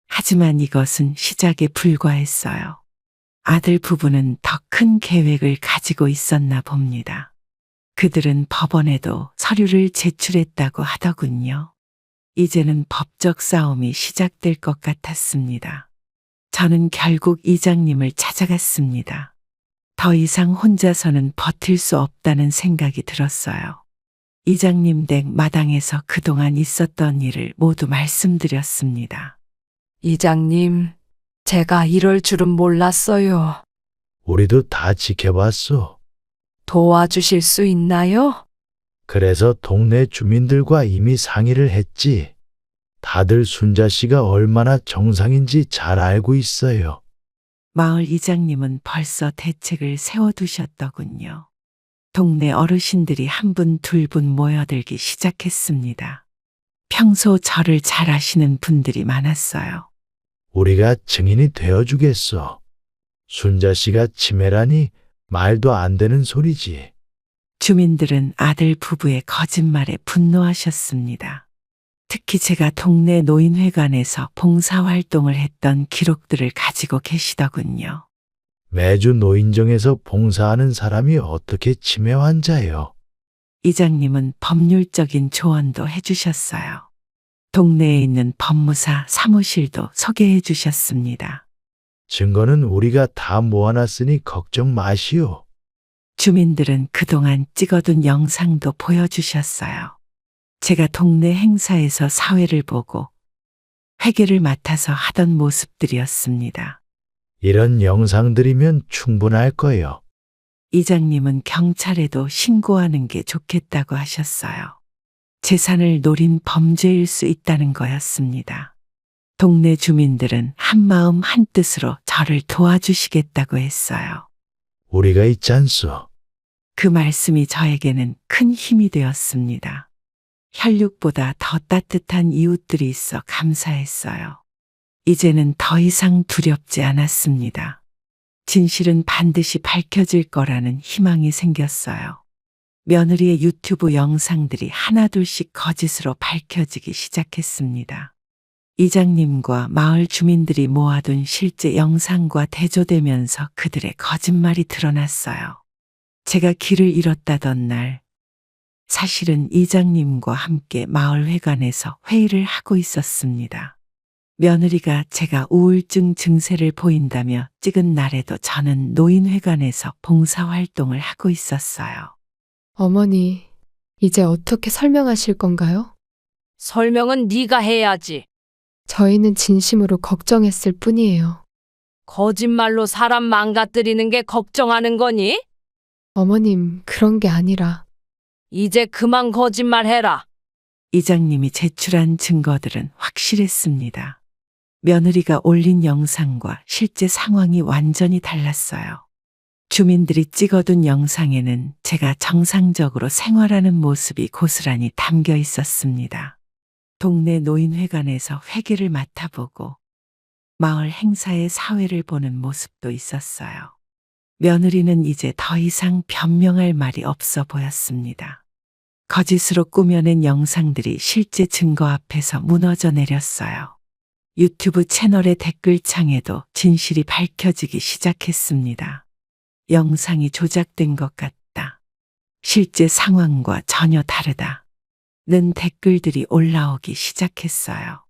하지만 이것은 시작에 불과했어요. 아들 부부는 더 큰 계획을 가지고 있었나 봅니다. 그들은 법원에도 서류를 제출했다고 하더군요. 이제는 법적 싸움이 시작될 것 같았습니다. 저는 결국 이장님을 찾아갔습니다. 더 이상 혼자서는 버틸 수 없다는 생각이 들었어요. 이장님 댁 마당에서 그동안 있었던 일을 모두 말씀드렸습니다. 이장님, 제가 이럴 줄은 몰랐어요. 우리도 다 지켜봤어. 도와주실 수 있나요? 그래서 동네 주민들과 이미 상의를 했지. 다들 순자 씨가 얼마나 정상인지 잘 알고 있어요. 마을 이장님은 벌써 대책을 세워두셨더군요. 동네 어르신들이 한 분, 두 분 모여들기 시작했습니다. 평소 저를 잘 아시는 분들이 많았어요. 우리가 증인이 되어주겠어. 순자 씨가 치매라니 말도 안 되는 소리지. 주민들은 아들 부부의 거짓말에 분노하셨습니다. 특히 제가 동네 노인회관에서 봉사활동을 했던 기록들을 가지고 계시더군요. 매주 노인정에서 봉사하는 사람이 어떻게 치매 환자예요? 이장님은 법률적인 조언도 해주셨어요. 동네에 있는 법무사 사무실도 소개해 주셨습니다. 증거는 우리가 다 모아놨으니 걱정 마시오. 주민들은 그동안 찍어둔 영상도 보여주셨어요. 제가 동네 행사에서 사회를 보고 회계를 맡아서 하던 모습들이었습니다. 이런 영상들이면 충분할 거예요. 이장님은 경찰에도 신고하는 게 좋겠다고 하셨어요. 재산을 노린 범죄일 수 있다는 거였습니다. 동네 주민들은 한마음 한뜻으로 저를 도와주시겠다고 했어요. 우리가 있지 않소. 그 말씀이 저에게는 큰 힘이 되었습니다. 혈육보다 더 따뜻한 이웃들이 있어 감사했어요. 이제는 더 이상 두렵지 않았습니다. 진실은 반드시 밝혀질 거라는 희망이 생겼어요. 며느리의 유튜브 영상들이 하나둘씩 거짓으로 밝혀지기 시작했습니다. 이장님과 마을 주민들이 모아둔 실제 영상과 대조되면서 그들의 거짓말이 드러났어요. 제가 길을 잃었다던 날, 사실은 이장님과 함께 마을회관에서 회의를 하고 있었습니다. 며느리가 제가 우울증 증세를 보인다며 찍은 날에도 저는 노인회관에서 봉사활동을 하고 있었어요. 어머니, 이제 어떻게 설명하실 건가요? 설명은 네가 해야지. 저희는 진심으로 걱정했을 뿐이에요. 거짓말로 사람 망가뜨리는 게 걱정하는 거니? 어머님, 그런 게 아니라 이제 그만 거짓말해라. 이장님이 제출한 증거들은 확실했습니다. 며느리가 올린 영상과 실제 상황이 완전히 달랐어요. 주민들이 찍어둔 영상에는 제가 정상적으로 생활하는 모습이 고스란히 담겨 있었습니다. 동네 노인회관에서 회계를 맡아보고 마을 행사의 사회를 보는 모습도 있었어요. 며느리는 이제 더 이상 변명할 말이 없어 보였습니다. 거짓으로 꾸며낸 영상들이 실제 증거 앞에서 무너져 내렸어요. 유튜브 채널의 댓글창에도 진실이 밝혀지기 시작했습니다. 영상이 조작된 것 같다. 실제 상황과 전혀 다르다. 는 댓글들이 올라오기 시작했어요.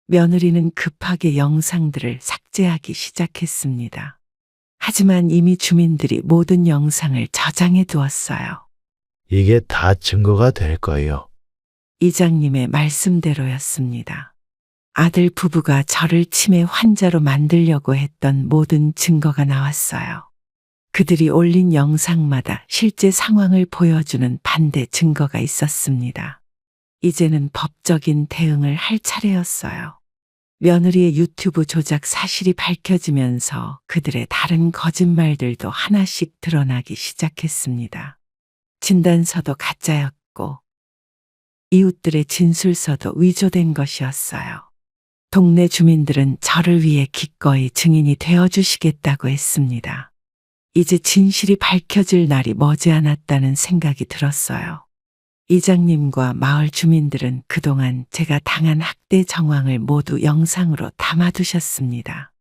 며느리는 급하게 영상들을 삭제하기 시작했습니다. 하지만 이미 주민들이 모든 영상을 저장해 두었어요. 이게 다 증거가 될 거예요. 이장님의 말씀대로였습니다. 아들 부부가 저를 치매 환자로 만들려고 했던 모든 증거가 나왔어요. 그들이 올린 영상마다 실제 상황을 보여주는 반대 증거가 있었습니다. 이제는 법적인 대응을 할 차례였어요. 며느리의 유튜브 조작 사실이 밝혀지면서 그들의 다른 거짓말들도 하나씩 드러나기 시작했습니다. 진단서도 가짜였고 이웃들의 진술서도 위조된 것이었어요. 동네 주민들은 저를 위해 기꺼이 증인이 되어주시겠다고 했습니다. 이제 진실이 밝혀질 날이 머지않았다는 생각이 들었어요. 이장님과 마을 주민들은 그동안 제가 당한 학대 정황을 모두 영상으로 담아두셨습니다.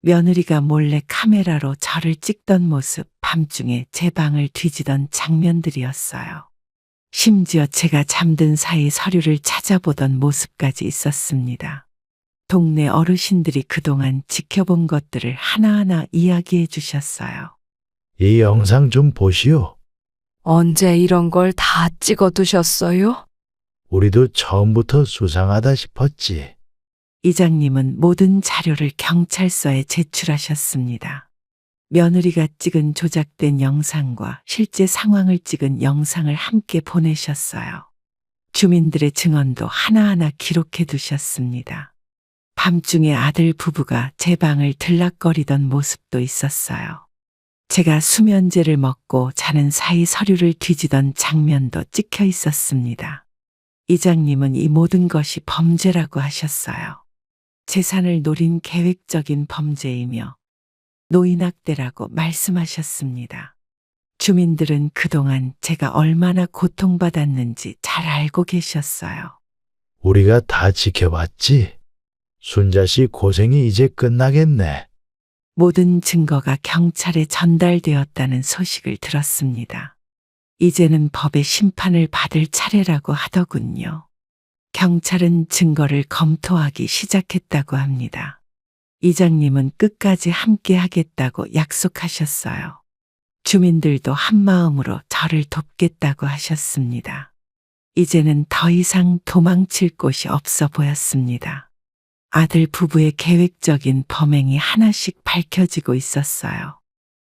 며느리가 몰래 카메라로 저를 찍던 모습, 밤중에 제 방을 뒤지던 장면들이었어요. 심지어 제가 잠든 사이 서류를 찾아보던 모습까지 있었습니다. 동네 어르신들이 그동안 지켜본 것들을 하나하나 이야기해 주셨어요. 이 영상 좀 보시오. 언제 이런 걸 다 찍어두셨어요? 우리도 처음부터 수상하다 싶었지. 이장님은 모든 자료를 경찰서에 제출하셨습니다. 며느리가 찍은 조작된 영상과 실제 상황을 찍은 영상을 함께 보내셨어요. 주민들의 증언도 하나하나 기록해 두셨습니다. 밤중에 아들 부부가 제 방을 들락거리던 모습도 있었어요. 제가 수면제를 먹고 자는 사이 서류를 뒤지던 장면도 찍혀 있었습니다. 이장님은 이 모든 것이 범죄라고 하셨어요. 재산을 노린 계획적인 범죄이며 노인학대라고 말씀하셨습니다. 주민들은 그동안 제가 얼마나 고통받았는지 잘 알고 계셨어요. 우리가 다 지켜봤지. 순자 씨 고생이 이제 끝나겠네. 모든 증거가 경찰에 전달되었다는 소식을 들었습니다. 이제는 법의 심판을 받을 차례라고 하더군요. 경찰은 증거를 검토하기 시작했다고 합니다. 이장님은 끝까지 함께 하겠다고 약속하셨어요. 주민들도 한마음으로 저를 돕겠다고 하셨습니다. 이제는 더 이상 도망칠 곳이 없어 보였습니다. 아들 부부의 계획적인 범행이 하나씩 밝혀지고 있었어요.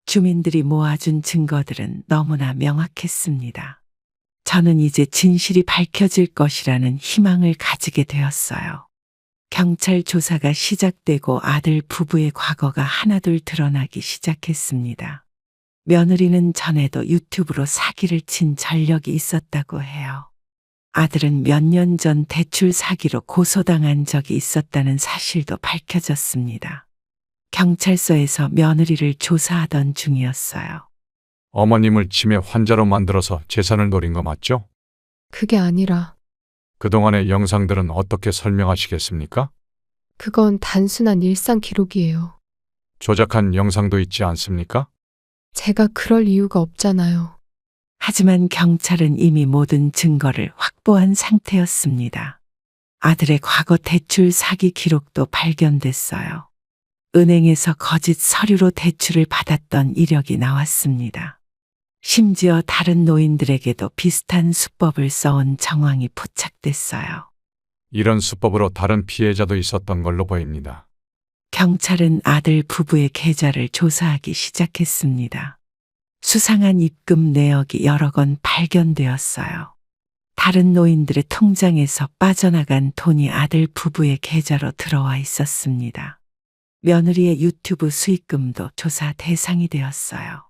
주민들이 모아준 증거들은 너무나 명확했습니다. 저는 이제 진실이 밝혀질 것이라는 희망을 가지게 되었어요. 경찰 조사가 시작되고 아들 부부의 과거가 하나둘 드러나기 시작했습니다. 며느리는 전에도 유튜브로 사기를 친 전력이 있었다고 해요. 아들은 몇 년 전 대출 사기로 고소당한 적이 있었다는 사실도 밝혀졌습니다. 경찰서에서 며느리를 조사하던 중이었어요. 어머님을 치매 환자로 만들어서 재산을 노린 거 맞죠? 그게 아니라 그동안의 영상들은 어떻게 설명하시겠습니까? 그건 단순한 일상 기록이에요. 조작한 영상도 있지 않습니까? 제가 그럴 이유가 없잖아요. 하지만 경찰은 이미 모든 증거를 확보한 상태였습니다. 아들의 과거 대출 사기 기록도 발견됐어요. 은행에서 거짓 서류로 대출을 받았던 이력이 나왔습니다. 심지어 다른 노인들에게도 비슷한 수법을 써온 정황이 포착됐어요. 이런 수법으로 다른 피해자도 있었던 걸로 보입니다. 경찰은 아들 부부의 계좌를 조사하기 시작했습니다. 수상한 입금 내역이 여러 건 발견되었어요. 다른 노인들의 통장에서 빠져나간 돈이 아들 부부의 계좌로 들어와 있었습니다. 며느리의 유튜브 수익금도 조사 대상이 되었어요.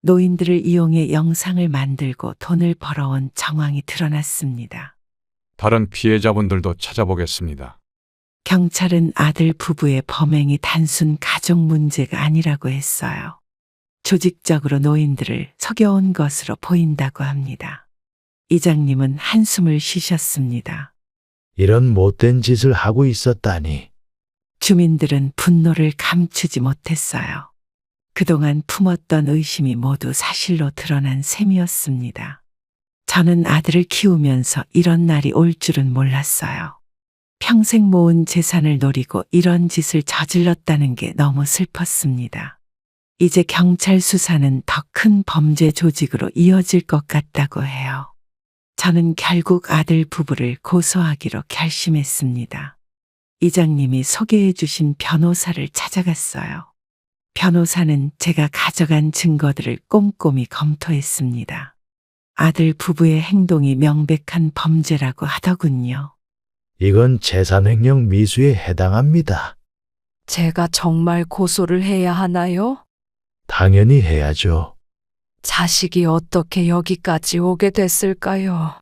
노인들을 이용해 영상을 만들고 돈을 벌어온 정황이 드러났습니다. 다른 피해자분들도 찾아보겠습니다. 경찰은 아들 부부의 범행이 단순 가족 문제가 아니라고 했어요. 조직적으로 노인들을 속여온 것으로 보인다고 합니다. 이장님은 한숨을 쉬셨습니다. 이런 못된 짓을 하고 있었다니. 주민들은 분노를 감추지 못했어요. 그동안 품었던 의심이 모두 사실로 드러난 셈이었습니다. 저는 아들을 키우면서 이런 날이 올 줄은 몰랐어요. 평생 모은 재산을 노리고 이런 짓을 저질렀다는 게 너무 슬펐습니다. 이제 경찰 수사는 더 큰 범죄 조직으로 이어질 것 같다고 해요. 저는 결국 아들 부부를 고소하기로 결심했습니다. 이장님이 소개해 주신 변호사를 찾아갔어요. 변호사는 제가 가져간 증거들을 꼼꼼히 검토했습니다. 아들 부부의 행동이 명백한 범죄라고 하더군요. 이건 재산횡령 미수에 해당합니다. 제가 정말 고소를 해야 하나요? 당연히 해야죠. 자식이 어떻게 여기까지 오게 됐을까요?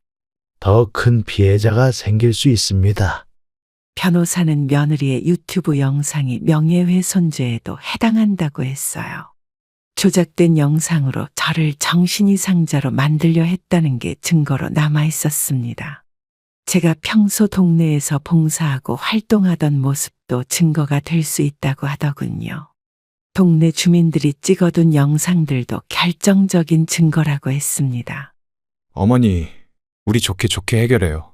더 큰 피해자가 생길 수 있습니다. 변호사는 며느리의 유튜브 영상이 명예훼손죄에도 해당한다고 했어요. 조작된 영상으로 저를 정신이상자로 만들려 했다는 게 증거로 남아 있었습니다. 제가 평소 동네에서 봉사하고 활동하던 모습도 증거가 될 수 있다고 하더군요. 동네 주민들이 찍어둔 영상들도 결정적인 증거라고 했습니다. 어머니, 우리 좋게 해결해요.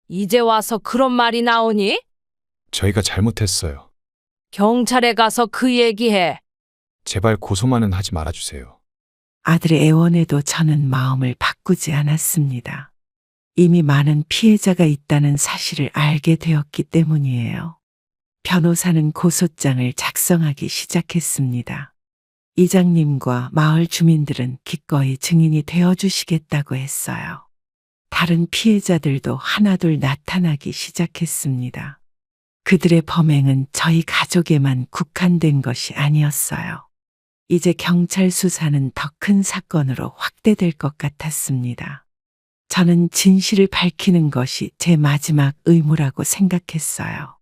이제 와서 그런 말이 나오니? 저희가 잘못했어요. 경찰에 가서 그 얘기해. 제발 고소만은 하지 말아주세요. 아들의 애원에도 저는 마음을 바꾸지 않았습니다. 이미 많은 피해자가 있다는 사실을 알게 되었기 때문이에요. 변호사는 고소장을 작성하기 시작했습니다. 이장님과 마을 주민들은 기꺼이 증인이 되어주시겠다고 했어요. 다른 피해자들도 하나둘 나타나기 시작했습니다. 그들의 범행은 저희 가족에만 국한된 것이 아니었어요. 이제 경찰 수사는 더 큰 사건으로 확대될 것 같았습니다. 저는 진실을 밝히는 것이 제 마지막 의무라고 생각했어요.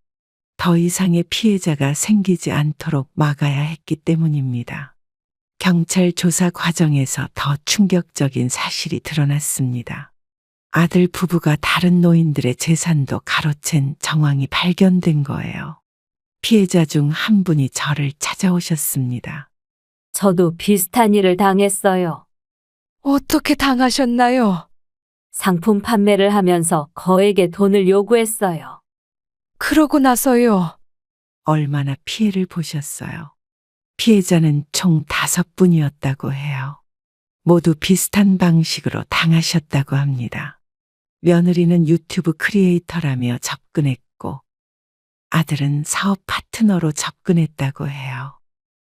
더 이상의 피해자가 생기지 않도록 막아야 했기 때문입니다. 경찰 조사 과정에서 더 충격적인 사실이 드러났습니다. 아들 부부가 다른 노인들의 재산도 가로챈 정황이 발견된 거예요. 피해자 중 한 분이 저를 찾아오셨습니다. 저도 비슷한 일을 당했어요. 어떻게 당하셨나요? 상품 판매를 하면서 거액의 돈을 요구했어요. 그러고 나서요. 얼마나 피해를 보셨어요? 피해자는 총 5분이었다고 해요. 모두 비슷한 방식으로 당하셨다고 합니다. 며느리는 유튜브 크리에이터라며 접근했고 아들은 사업 파트너로 접근했다고 해요.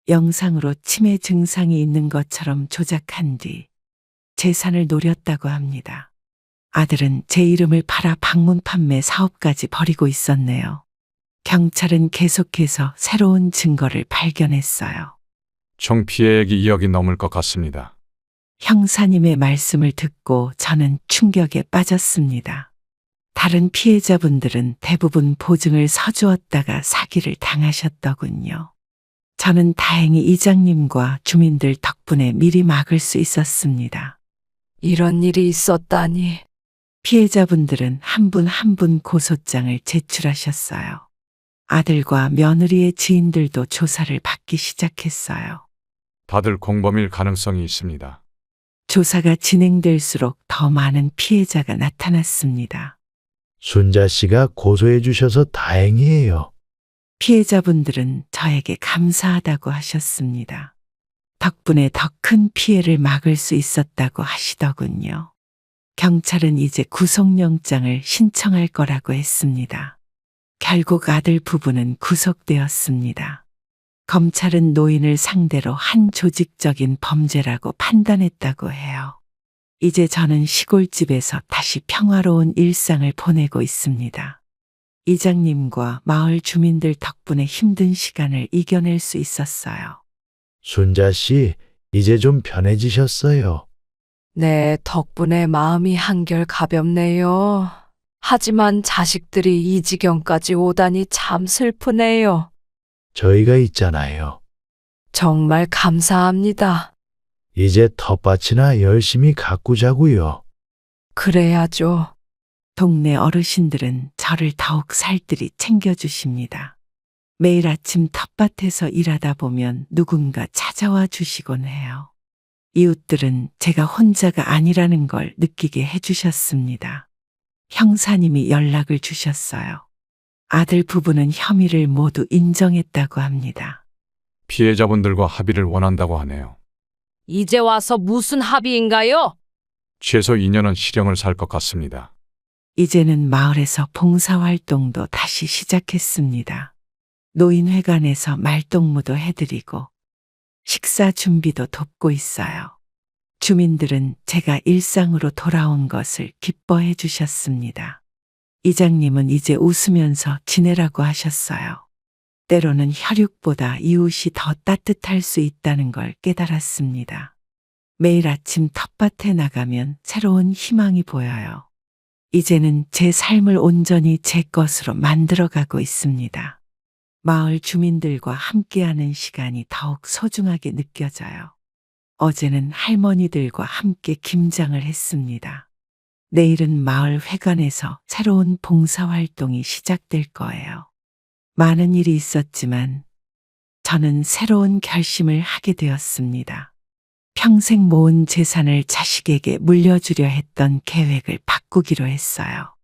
영상으로 치매 증상이 있는 것처럼 조작한 뒤 재산을 노렸다고 합니다. 아들은 제 이름을 팔아 방문 판매 사업까지 벌이고 있었네요. 경찰은 계속해서 새로운 증거를 발견했어요. 총 피해액이 2억이 넘을 것 같습니다. 형사님의 말씀을 듣고 저는 충격에 빠졌습니다. 다른 피해자분들은 대부분 보증을 서주었다가 사기를 당하셨더군요. 저는 다행히 이장님과 주민들 덕분에 미리 막을 수 있었습니다. 이런 일이 있었다니. 피해자분들은 한 분 한 분 고소장을 제출하셨어요. 아들과 며느리의 지인들도 조사를 받기 시작했어요. 다들 공범일 가능성이 있습니다. 조사가 진행될수록 더 많은 피해자가 나타났습니다. 순자 씨가 고소해 주셔서 다행이에요. 피해자분들은 저에게 감사하다고 하셨습니다. 덕분에 더 큰 피해를 막을 수 있었다고 하시더군요. 경찰은 이제 구속영장을 신청할 거라고 했습니다. 결국 아들 부부는 구속되었습니다. 검찰은 노인을 상대로 한 조직적인 범죄라고 판단했다고 해요. 이제 저는 시골집에서 다시 평화로운 일상을 보내고 있습니다. 이장님과 마을 주민들 덕분에 힘든 시간을 이겨낼 수 있었어요. 순자 씨, 이제 좀 편해지셨어요. 네, 덕분에 마음이 한결 가볍네요. 하지만 자식들이 이 지경까지 오다니 참 슬프네요. 저희가 있잖아요. 정말 감사합니다. 이제 텃밭이나 열심히 가꾸자고요. 그래야죠. 동네 어르신들은 저를 더욱 살뜰히 챙겨주십니다. 매일 아침 텃밭에서 일하다 보면 누군가 찾아와 주시곤 해요. 이웃들은 제가 혼자가 아니라는 걸 느끼게 해주셨습니다. 형사님이 연락을 주셨어요. 아들 부부는 혐의를 모두 인정했다고 합니다. 피해자분들과 합의를 원한다고 하네요. 이제 와서 무슨 합의인가요? 최소 2년은 실형을 살 것 같습니다. 이제는 마을에서 봉사활동도 다시 시작했습니다. 노인회관에서 말동무도 해드리고 식사 준비도 돕고 있어요. 주민들은 제가 일상으로 돌아온 것을 기뻐해 주셨습니다. 이장님은 이제 웃으면서 지내라고 하셨어요. 때로는 혈육보다 이웃이 더 따뜻할 수 있다는 걸 깨달았습니다. 매일 아침 텃밭에 나가면 새로운 희망이 보여요. 이제는 제 삶을 온전히 제 것으로 만들어가고 있습니다. 마을 주민들과 함께하는 시간이 더욱 소중하게 느껴져요. 어제는 할머니들과 함께 김장을 했습니다. 내일은 마을 회관에서 새로운 봉사활동이 시작될 거예요. 많은 일이 있었지만 저는 새로운 결심을 하게 되었습니다. 평생 모은 재산을 자식에게 물려주려 했던 계획을 바꾸기로 했어요.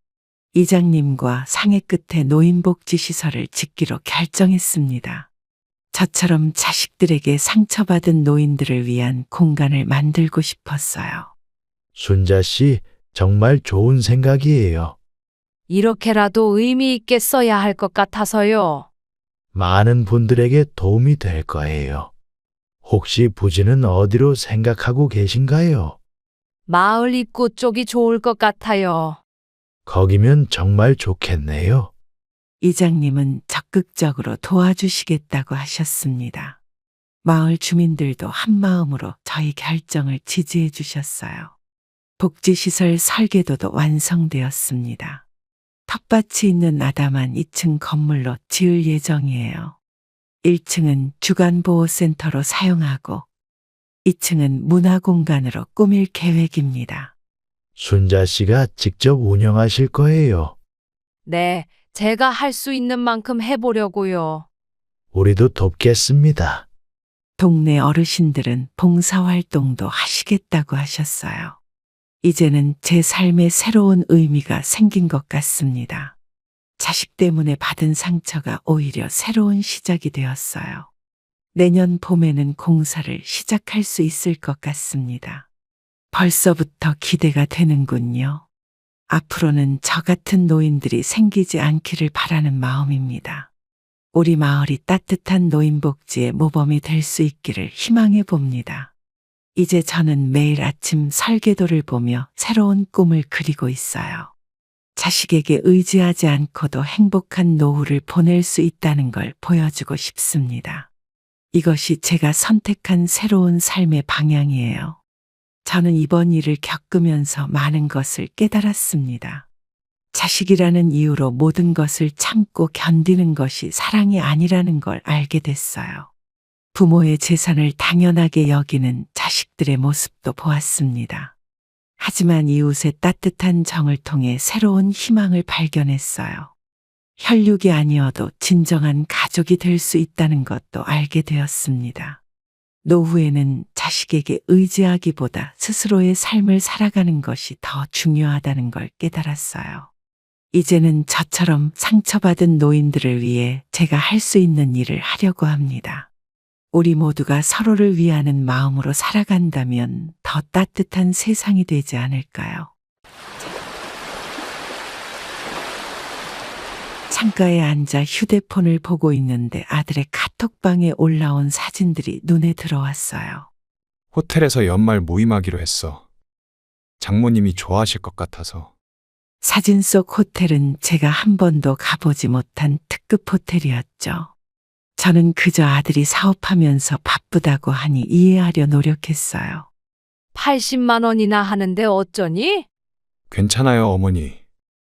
이장님과 상해 끝에 노인복지시설을 짓기로 결정했습니다. 저처럼 자식들에게 상처받은 노인들을 위한 공간을 만들고 싶었어요. 순자 씨, 정말 좋은 생각이에요. 이렇게라도 의미 있게 써야 할 것 같아서요. 많은 분들에게 도움이 될 거예요. 혹시 부지는 어디로 생각하고 계신가요? 마을 입구 쪽이 좋을 것 같아요. 거기면 정말 좋겠네요. 이장님은 적극적으로 도와주시겠다고 하셨습니다. 마을 주민들도 한마음으로 저희 결정을 지지해 주셨어요. 복지시설 설계도도 완성되었습니다. 텃밭이 있는 아담한 2층 건물로 지을 예정이에요. 1층은 주간보호센터로 사용하고 2층은 문화공간으로 꾸밀 계획입니다. 순자 씨가 직접 운영하실 거예요. 네, 제가 할 수 있는 만큼 해보려고요. 우리도 돕겠습니다. 동네 어르신들은 봉사활동도 하시겠다고 하셨어요. 이제는 제 삶에 새로운 의미가 생긴 것 같습니다. 자식 때문에 받은 상처가 오히려 새로운 시작이 되었어요. 내년 봄에는 공사를 시작할 수 있을 것 같습니다. 벌써부터 기대가 되는군요. 앞으로는 저 같은 노인들이 생기지 않기를 바라는 마음입니다. 우리 마을이 따뜻한 노인복지의 모범이 될 수 있기를 희망해 봅니다. 이제 저는 매일 아침 설계도를 보며 새로운 꿈을 그리고 있어요. 자식에게 의지하지 않고도 행복한 노후를 보낼 수 있다는 걸 보여주고 싶습니다. 이것이 제가 선택한 새로운 삶의 방향이에요. 저는 이번 일을 겪으면서 많은 것을 깨달았습니다. 자식이라는 이유로 모든 것을 참고 견디는 것이 사랑이 아니라는 걸 알게 됐어요. 부모의 재산을 당연하게 여기는 자식들의 모습도 보았습니다. 하지만 이웃의 따뜻한 정을 통해 새로운 희망을 발견했어요. 혈육이 아니어도 진정한 가족이 될 수 있다는 것도 알게 되었습니다. 노후에는 자식에게 의지하기보다 스스로의 삶을 살아가는 것이 더 중요하다는 걸 깨달았어요. 이제는 저처럼 상처받은 노인들을 위해 제가 할 수 있는 일을 하려고 합니다. 우리 모두가 서로를 위하는 마음으로 살아간다면 더 따뜻한 세상이 되지 않을까요? 창가에 앉아 휴대폰을 보고 있는데 아들의 카톡방에 올라온 사진들이 눈에 들어왔어요. 호텔에서 연말 모임하기로 했어. 장모님이 좋아하실 것 같아서. 사진 속 호텔은 제가 한 번도 가보지 못한 특급 호텔이었죠. 저는 그저 아들이 사업하면서 바쁘다고 하니 이해하려 노력했어요. 80만 원이나 하는데 어쩌니? 괜찮아요, 어머니.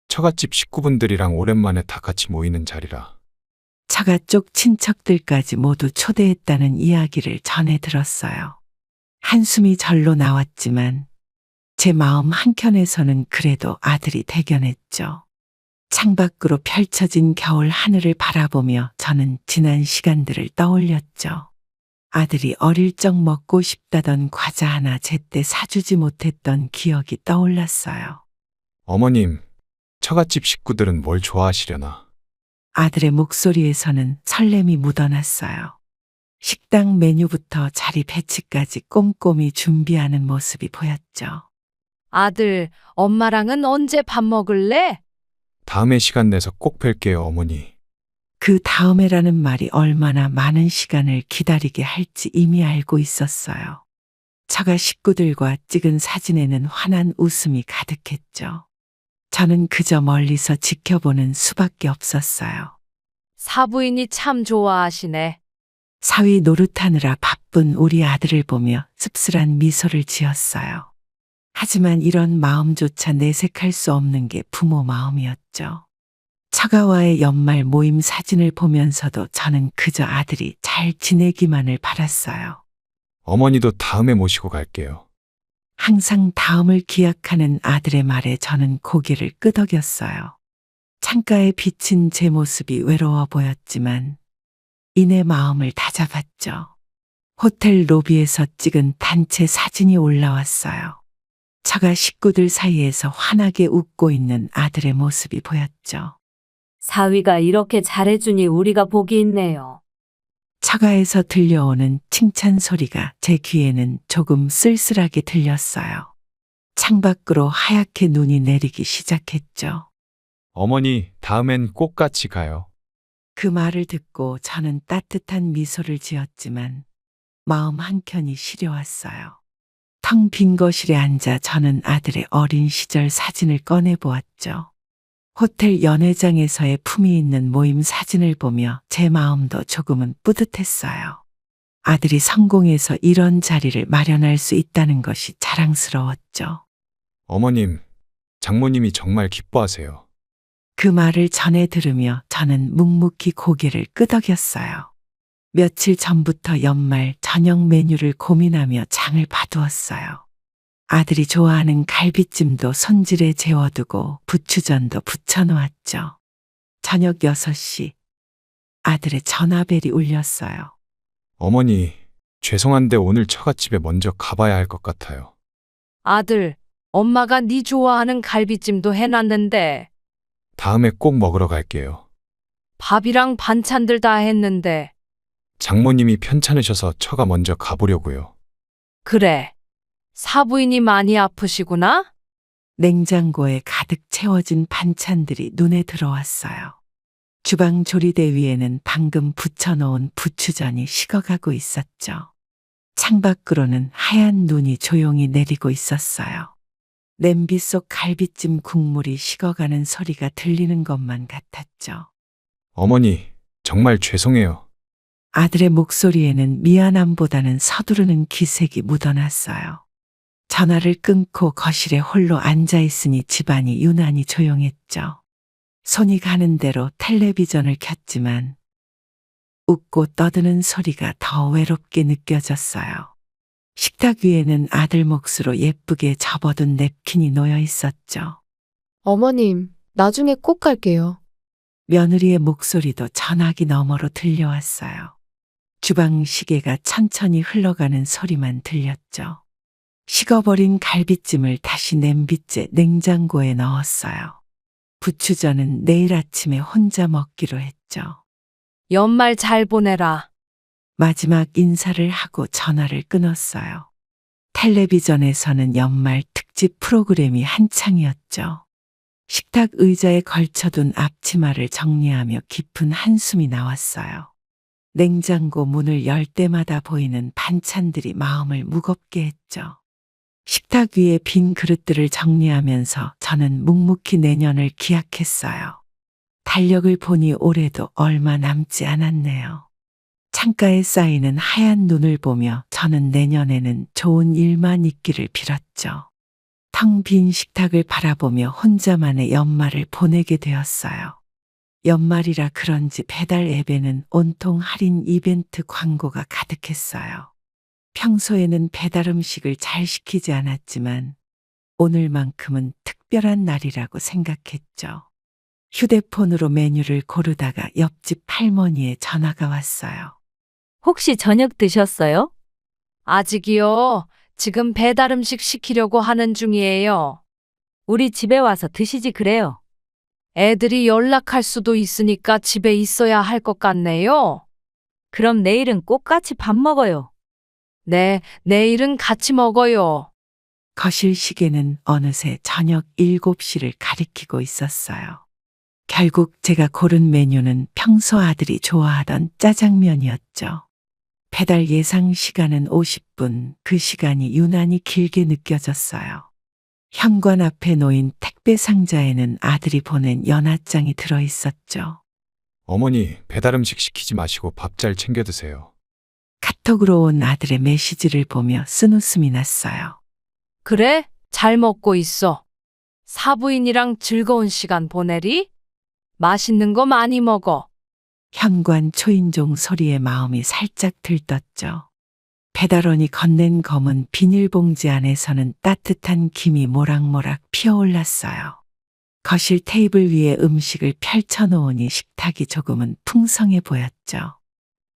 처갓집 식구분들이랑 오랜만에 다 같이 모이는 자리라. 처가 쪽 친척들까지 모두 초대했다는 이야기를 전해 들었어요. 한숨이 절로 나왔지만 제 마음 한켠에서는 그래도 아들이 대견했죠. 창밖으로 펼쳐진 겨울 하늘을 바라보며 저는 지난 시간들을 떠올렸죠. 아들이 어릴 적 먹고 싶다던 과자 하나 제때 사주지 못했던 기억이 떠올랐어요. 어머님, 처갓집 식구들은 뭘 좋아하시려나? 아들의 목소리에서는 설렘이 묻어났어요. 식당 메뉴부터 자리 배치까지 꼼꼼히 준비하는 모습이 보였죠. 아들, 엄마랑은 언제 밥 먹을래? 다음에 시간 내서 꼭 뵐게요, 어머니. 그 다음에라는 말이 얼마나 많은 시간을 기다리게 할지 이미 알고 있었어요. 처가 식구들과 찍은 사진에는 환한 웃음이 가득했죠. 저는 그저 멀리서 지켜보는 수밖에 없었어요. 사부인이 참 좋아하시네. 사위 노릇하느라 바쁜 우리 아들을 보며 씁쓸한 미소를 지었어요. 하지만 이런 마음조차 내색할 수 없는 게 부모 마음이었죠. 처가와의 연말 모임 사진을 보면서도 저는 그저 아들이 잘 지내기만을 바랐어요. 어머니도 다음에 모시고 갈게요. 항상 다음을 기약하는 아들의 말에 저는 고개를 끄덕였어요. 창가에 비친 제 모습이 외로워 보였지만 이내 마음을 다잡았죠. 호텔 로비에서 찍은 단체 사진이 올라왔어요. 처가 식구들 사이에서 환하게 웃고 있는 아들의 모습이 보였죠. 사위가 이렇게 잘해주니 우리가 복이 있네요. 처가에서 들려오는 칭찬 소리가 제 귀에는 조금 쓸쓸하게 들렸어요. 창밖으로 하얗게 눈이 내리기 시작했죠. 어머니, 다음엔 꼭 같이 가요. 그 말을 듣고 저는 따뜻한 미소를 지었지만 마음 한켠이 시려왔어요. 텅 빈 거실에 앉아 저는 아들의 어린 시절 사진을 꺼내보았죠. 호텔 연회장에서의 품위 있는 모임 사진을 보며 제 마음도 조금은 뿌듯했어요. 아들이 성공해서 이런 자리를 마련할 수 있다는 것이 자랑스러웠죠. 어머님, 장모님이 정말 기뻐하세요. 그 말을 전해 들으며 저는 묵묵히 고개를 끄덕였어요. 며칠 전부터 연말 저녁 메뉴를 고민하며 장을 봐두었어요. 아들이 좋아하는 갈비찜도 손질해 재워두고 부추전도 부쳐놓았죠. 저녁 6시 아들의 전화벨이 울렸어요. 어머니, 죄송한데 오늘 처갓집에 먼저 가봐야 할 것 같아요. 아들, 엄마가 네 좋아하는 갈비찜도 해놨는데 다음에 꼭 먹으러 갈게요. 밥이랑 반찬들 다 했는데. 장모님이 편찮으셔서 처가 먼저 가보려고요. 그래. 사부인이 많이 아프시구나? 냉장고에 가득 채워진 반찬들이 눈에 들어왔어요. 주방 조리대 위에는 방금 부쳐놓은 부추전이 식어가고 있었죠. 창밖으로는 하얀 눈이 조용히 내리고 있었어요. 냄비 속 갈비찜 국물이 식어가는 소리가 들리는 것만 같았죠. 어머니, 정말 죄송해요. 아들의 목소리에는 미안함보다는 서두르는 기색이 묻어났어요. 전화를 끊고 거실에 홀로 앉아 있으니 집안이 유난히 조용했죠. 손이 가는 대로 텔레비전을 켰지만 웃고 떠드는 소리가 더 외롭게 느껴졌어요. 식탁 위에는 아들 몫으로 예쁘게 접어둔 냅킨이 놓여 있었죠. 어머님, 나중에 꼭 갈게요. 며느리의 목소리도 전화기 너머로 들려왔어요. 주방 시계가 천천히 흘러가는 소리만 들렸죠. 식어버린 갈비찜을 다시 냄비째 냉장고에 넣었어요. 부추전은 내일 아침에 혼자 먹기로 했죠. 연말 잘 보내라. 마지막 인사를 하고 전화를 끊었어요. 텔레비전에서는 연말 특집 프로그램이 한창이었죠. 식탁 의자에 걸쳐둔 앞치마를 정리하며 깊은 한숨이 나왔어요. 냉장고 문을 열 때마다 보이는 반찬들이 마음을 무겁게 했죠. 식탁 위에 빈 그릇들을 정리하면서 저는 묵묵히 내년을 기약했어요. 달력을 보니 올해도 얼마 남지 않았네요. 창가에 쌓이는 하얀 눈을 보며 저는 내년에는 좋은 일만 있기를 빌었죠. 텅 빈 식탁을 바라보며 혼자만의 연말을 보내게 되었어요. 연말이라 그런지 배달 앱에는 온통 할인 이벤트 광고가 가득했어요. 평소에는 배달 음식을 잘 시키지 않았지만 오늘만큼은 특별한 날이라고 생각했죠. 휴대폰으로 메뉴를 고르다가 옆집 할머니의 전화가 왔어요. 혹시 저녁 드셨어요? 아직이요. 지금 배달 음식 시키려고 하는 중이에요. 우리 집에 와서 드시지 그래요. 애들이 연락할 수도 있으니까 집에 있어야 할 것 같네요. 그럼 내일은 꼭 같이 밥 먹어요. 네, 내일은 같이 먹어요. 거실 시계는 어느새 저녁 7시를 가리키고 있었어요. 결국 제가 고른 메뉴는 평소 아들이 좋아하던 짜장면이었죠. 배달 예상 시간은 50분, 그 시간이 유난히 길게 느껴졌어요. 현관 앞에 놓인 택배 상자에는 아들이 보낸 연하장이 들어있었죠. 어머니, 배달 음식 시키지 마시고 밥 잘 챙겨 드세요. 카톡으로 온 아들의 메시지를 보며 쓴웃음이 났어요. 그래? 잘 먹고 있어. 사부인이랑 즐거운 시간 보내리? 맛있는 거 많이 먹어. 현관 초인종 소리에 마음이 살짝 들떴죠. 배달원이 건넨 검은 비닐봉지 안에서는 따뜻한 김이 모락모락 피어올랐어요. 거실 테이블 위에 음식을 펼쳐놓으니 식탁이 조금은 풍성해 보였죠.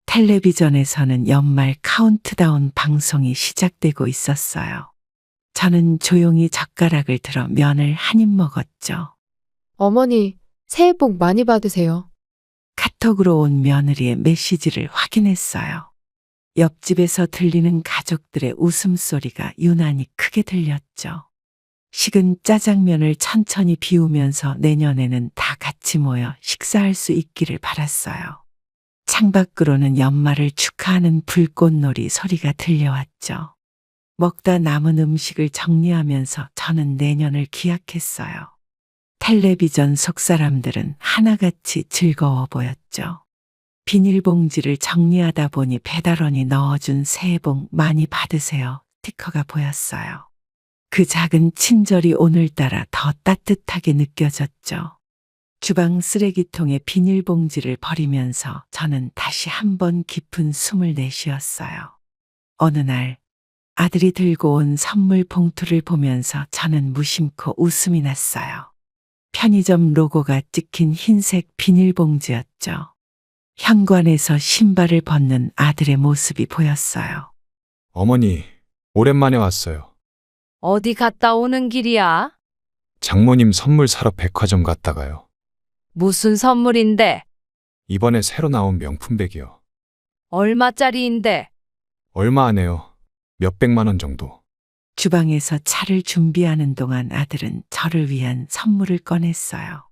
텔레비전에서는 연말 카운트다운 방송이 시작되고 있었어요. 저는 조용히 젓가락을 들어 면을 한 입 먹었죠. 어머니, 새해 복 많이 받으세요. 카톡으로 온 며느리의 메시지를 확인했어요. 옆집에서 들리는 가족들의 웃음소리가 유난히 크게 들렸죠. 식은 짜장면을 천천히 비우면서 내년에는 다 같이 모여 식사할 수 있기를 바랐어요. 창밖으로는 연말을 축하하는 불꽃놀이 소리가 들려왔죠. 먹다 남은 음식을 정리하면서 저는 내년을 기약했어요. 텔레비전 속 사람들은 하나같이 즐거워 보였죠. 비닐봉지를 정리하다 보니 배달원이 넣어준 새해 복 많이 받으세요 스티커가 보였어요. 그 작은 친절이 오늘따라 더 따뜻하게 느껴졌죠. 주방 쓰레기통에 비닐봉지를 버리면서 저는 다시 한번 깊은 숨을 내쉬었어요. 어느 날 아들이 들고 온 선물 봉투를 보면서 저는 무심코 웃음이 났어요. 편의점 로고가 찍힌 흰색 비닐봉지였죠. 현관에서 신발을 벗는 아들의 모습이 보였어요. 어머니, 오랜만에 왔어요. 어디 갔다 오는 길이야? 장모님 선물 사러 백화점 갔다가요. 무슨 선물인데? 이번에 새로 나온 명품백이요. 얼마짜리인데? 얼마 안 해요. 몇백만 원 정도. 주방에서 차를 준비하는 동안 아들은 저를 위한 선물을 꺼냈어요.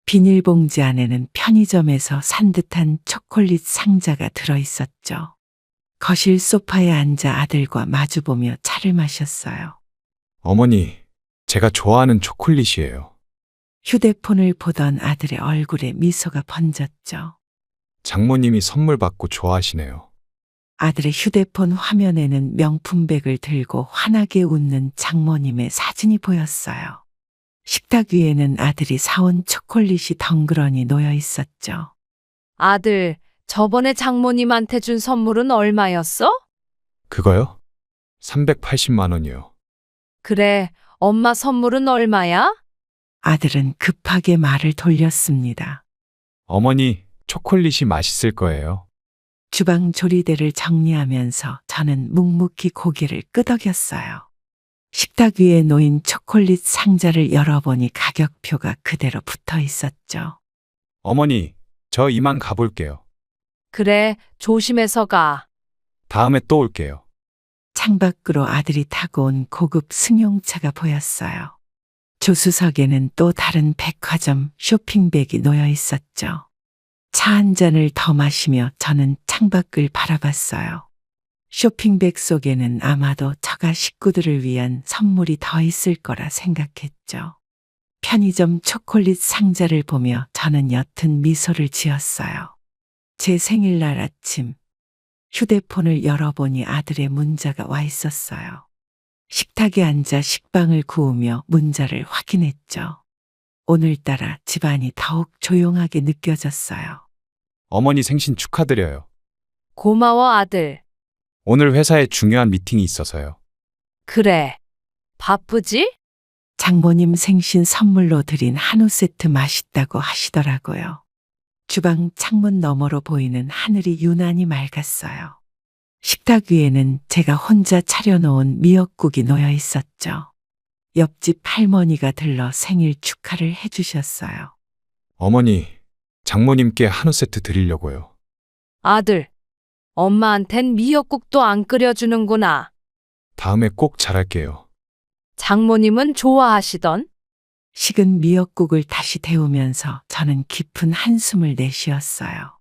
비닐봉지 안에는 편의점에서 산 듯한 초콜릿 상자가 들어 있었죠. 거실 소파에 앉아 아들과 마주보며 차를 마셨어요. 어머니, 제가 좋아하는 초콜릿이에요. 휴대폰을 보던 아들의 얼굴에 미소가 번졌죠. 장모님이 선물 받고 좋아하시네요. 아들의 휴대폰 화면에는 명품백을 들고 환하게 웃는 장모님의 사진이 보였어요. 식탁 위에는 아들이 사온 초콜릿이 덩그러니 놓여 있었죠. 아들, 저번에 장모님한테 준 선물은 얼마였어? 그거요? 380만 원이요. 그래, 엄마 선물은 얼마야? 아들은 급하게 말을 돌렸습니다. 어머니, 초콜릿이 맛있을 거예요. 주방 조리대를 정리하면서 저는 묵묵히 고개를 끄덕였어요. 식탁 위에 놓인 초콜릿 상자를 열어보니 가격표가 그대로 붙어 있었죠. 어머니, 저 이만 가볼게요. 그래, 조심해서 가. 다음에 또 올게요. 창밖으로 아들이 타고 온 고급 승용차가 보였어요. 조수석에는 또 다른 백화점 쇼핑백이 놓여 있었죠. 차 한 잔을 더 마시며 저는 창밖을 바라봤어요. 쇼핑백 속에는 아마도 처가 식구들을 위한 선물이 더 있을 거라 생각했죠. 편의점 초콜릿 상자를 보며 저는 옅은 미소를 지었어요. 제 생일날 아침, 휴대폰을 열어보니 아들의 문자가 와 있었어요. 식탁에 앉아 식빵을 구우며 문자를 확인했죠. 오늘따라 집안이 더욱 조용하게 느껴졌어요. 어머니 생신 축하드려요. 고마워, 아들. 오늘 회사에 중요한 미팅이 있어서요. 그래. 바쁘지? 장모님 생신 선물로 드린 한우 세트 맛있다고 하시더라고요. 주방 창문 너머로 보이는 하늘이 유난히 맑았어요. 식탁 위에는 제가 혼자 차려놓은 미역국이 놓여 있었죠. 옆집 할머니가 들러 생일 축하를 해주셨어요. 어머니, 장모님께 한우 세트 드리려고요. 아들, 엄마한텐 미역국도 안 끓여주는구나. 다음에 꼭 잘할게요. 장모님은 좋아하시던? 식은 미역국을 다시 데우면서 저는 깊은 한숨을 내쉬었어요.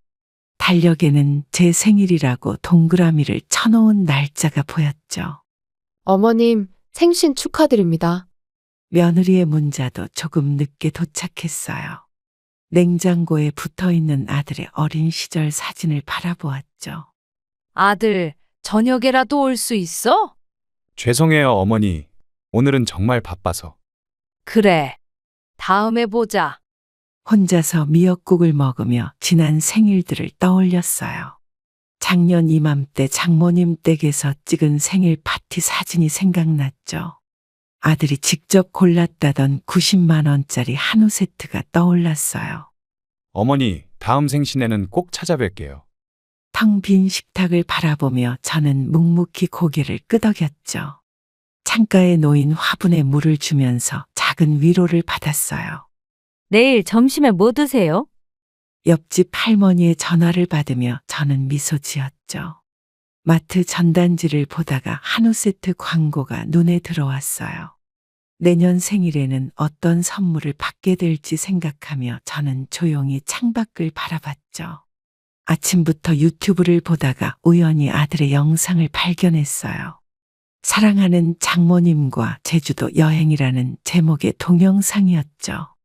달력에는 제 생일이라고 동그라미를 쳐놓은 날짜가 보였죠. 어머님, 생신 축하드립니다. 며느리의 문자도 조금 늦게 도착했어요. 냉장고에 붙어있는 아들의 어린 시절 사진을 바라보았죠. 아들, 저녁에라도 올 수 있어? 죄송해요, 어머니. 오늘은 정말 바빠서. 그래. 다음에 보자. 혼자서 미역국을 먹으며 지난 생일들을 떠올렸어요. 작년 이맘때 장모님 댁에서 찍은 생일 파티 사진이 생각났죠. 아들이 직접 골랐다던 90만 원짜리 한우 세트가 떠올랐어요. 어머니, 다음 생신에는 꼭 찾아뵐게요. 텅 빈 식탁을 바라보며 저는 묵묵히 고개를 끄덕였죠. 창가에 놓인 화분에 물을 주면서 작은 위로를 받았어요. 내일 점심에 뭐 드세요? 옆집 할머니의 전화를 받으며 저는 미소 지었죠. 마트 전단지를 보다가 한우 세트 광고가 눈에 들어왔어요. 내년 생일에는 어떤 선물을 받게 될지 생각하며 저는 조용히 창밖을 바라봤죠. 아침부터 유튜브를 보다가 우연히 아들의 영상을 발견했어요. 사랑하는 장모님과 제주도 여행이라는 제목의 동영상이었죠.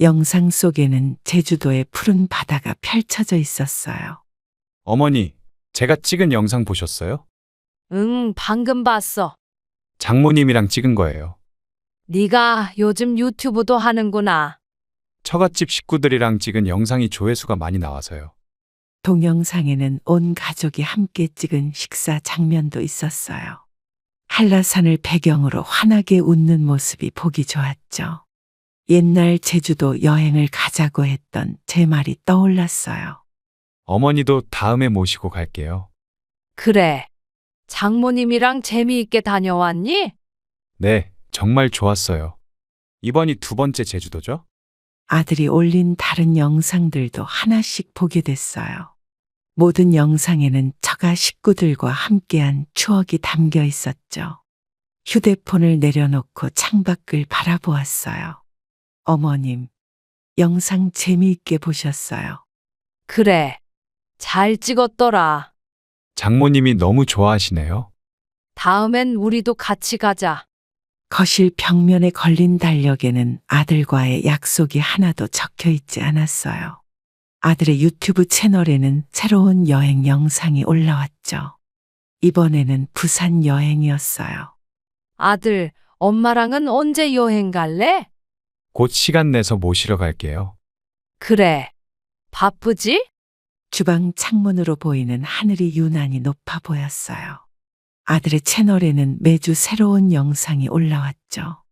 영상 속에는 제주도의 푸른 바다가 펼쳐져 있었어요. 어머니, 제가 찍은 영상 보셨어요? 응, 방금 봤어. 장모님이랑 찍은 거예요. 네가 요즘 유튜브도 하는구나. 처갓집 식구들이랑 찍은 영상이 조회수가 많이 나와서요. 동영상에는 온 가족이 함께 찍은 식사 장면도 있었어요. 한라산을 배경으로 환하게 웃는 모습이 보기 좋았죠. 옛날 제주도 여행을 가자고 했던 제 말이 떠올랐어요. 어머니도 다음에 모시고 갈게요. 그래. 장모님이랑 재미있게 다녀왔니? 네, 정말 좋았어요. 이번이 두 번째 제주도죠? 아들이 올린 다른 영상들도 하나씩 보게 됐어요. 모든 영상에는 처가 식구들과 함께한 추억이 담겨 있었죠. 휴대폰을 내려놓고 창밖을 바라보았어요. 어머님, 영상 재미있게 보셨어요. 그래. 잘 찍었더라. 장모님이 너무 좋아하시네요. 다음엔 우리도 같이 가자. 거실 벽면에 걸린 달력에는 아들과의 약속이 하나도 적혀 있지 않았어요. 아들의 유튜브 채널에는 새로운 여행 영상이 올라왔죠. 이번에는 부산 여행이었어요. 아들, 엄마랑은 언제 여행 갈래? 곧 시간 내서 모시러 갈게요. 그래. 바쁘지? 주방 창문으로 보이는 하늘이 유난히 높아 보였어요. 아들의 채널에는 매주 새로운 영상이 올라왔죠.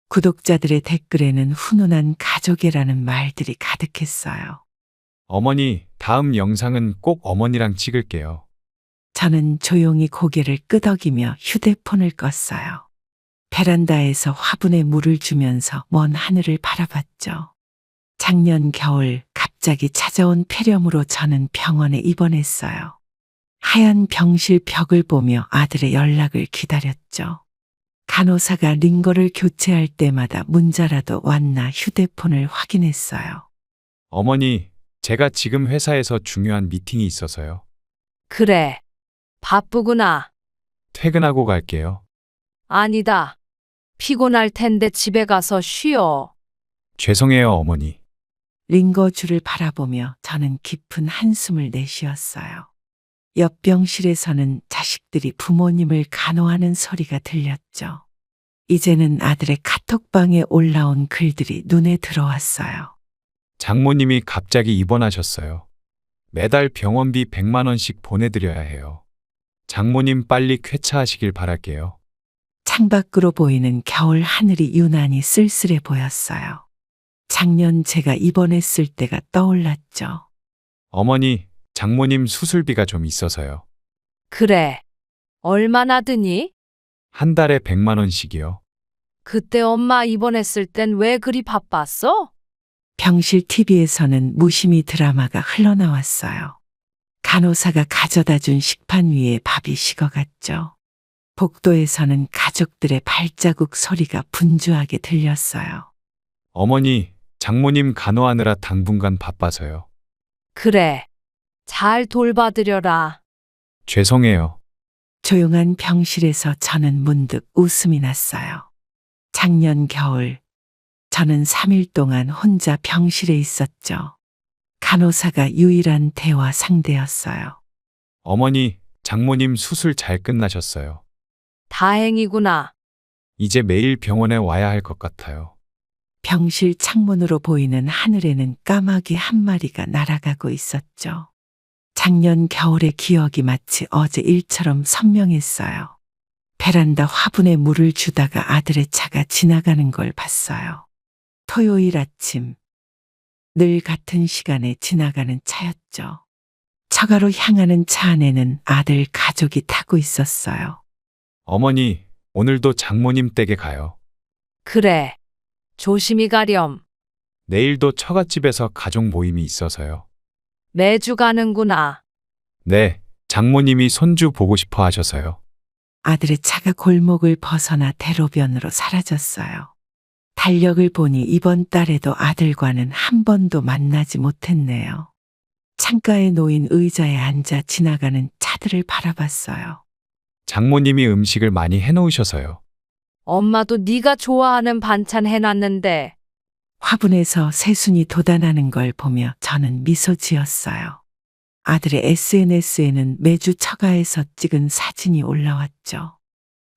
구독자들의 댓글에는 훈훈한 가족이라는 말들이 가득했어요. 어머니, 다음 영상은 꼭 어머니랑 찍을게요. 저는 조용히 고개를 끄덕이며 휴대폰을 껐어요. 베란다에서 화분에 물을 주면서 먼 하늘을 바라봤죠. 작년 겨울 갑자기 찾아온 폐렴으로 저는 병원에 입원했어요. 하얀 병실 벽을 보며 아들의 연락을 기다렸죠. 간호사가 링거를 교체할 때마다 문자라도 왔나 휴대폰을 확인했어요. 어머니, 제가 지금 회사에서 중요한 미팅이 있어서요. 그래. 바쁘구나. 퇴근하고 갈게요. 아니다. 피곤할 텐데 집에 가서 쉬어. 죄송해요, 어머니. 링거줄을 바라보며 저는 깊은 한숨을 내쉬었어요. 옆 병실에서는 자식들이 부모님을 간호하는 소리가 들렸죠. 이제는 아들의 카톡방에 올라온 글들이 눈에 들어왔어요. 장모님이 갑자기 입원하셨어요. 매달 병원비 100만 원씩 보내드려야 해요. 장모님 빨리 쾌차하시길 바랄게요. 창밖으로 보이는 겨울 하늘이 유난히 쓸쓸해 보였어요. 작년 제가 입원했을 때가 떠올랐죠. 어머니, 장모님 수술비가 좀 있어서요. 그래. 얼마나 드니? 한 달에 100만 원씩이요. 그때 엄마 입원했을 땐 왜 그리 바빴어? 병실 TV에서는 무심히 드라마가 흘러나왔어요. 간호사가 가져다 준 식판 위에 밥이 식어갔죠. 복도에서는 가족들의 발자국 소리가 분주하게 들렸어요. 어머니, 장모님 간호하느라 당분간 바빠서요. 그래. 잘 돌봐드려라. 죄송해요. 조용한 병실에서 저는 문득 웃음이 났어요. 작년 겨울, 저는 3일 동안 혼자 병실에 있었죠. 간호사가 유일한 대화 상대였어요. 어머니, 장모님 수술 잘 끝나셨어요. 다행이구나. 이제 매일 병원에 와야 할 것 같아요. 병실 창문으로 보이는 하늘에는 까마귀 한 마리가 날아가고 있었죠. 작년 겨울의 기억이 마치 어제 일처럼 선명했어요. 베란다 화분에 물을 주다가 아들의 차가 지나가는 걸 봤어요. 토요일 아침, 늘 같은 시간에 지나가는 차였죠. 처가로 향하는 차 안에는 아들 가족이 타고 있었어요. 어머니, 오늘도 장모님 댁에 가요. 그래. 조심히 가렴. 내일도 처갓집에서 가족 모임이 있어서요. 매주 가는구나. 네, 장모님이 손주 보고 싶어 하셔서요. 아들의 차가 골목을 벗어나 대로변으로 사라졌어요. 달력을 보니 이번 달에도 아들과는 한 번도 만나지 못했네요. 창가에 놓인 의자에 앉아 지나가는 차들을 바라봤어요. 장모님이 음식을 많이 해놓으셔서요. 엄마도 네가 좋아하는 반찬 해놨는데. 화분에서 새순이 돋아나는 걸 보며 저는 미소 지었어요. 아들의 SNS에는 매주 처가에서 찍은 사진이 올라왔죠.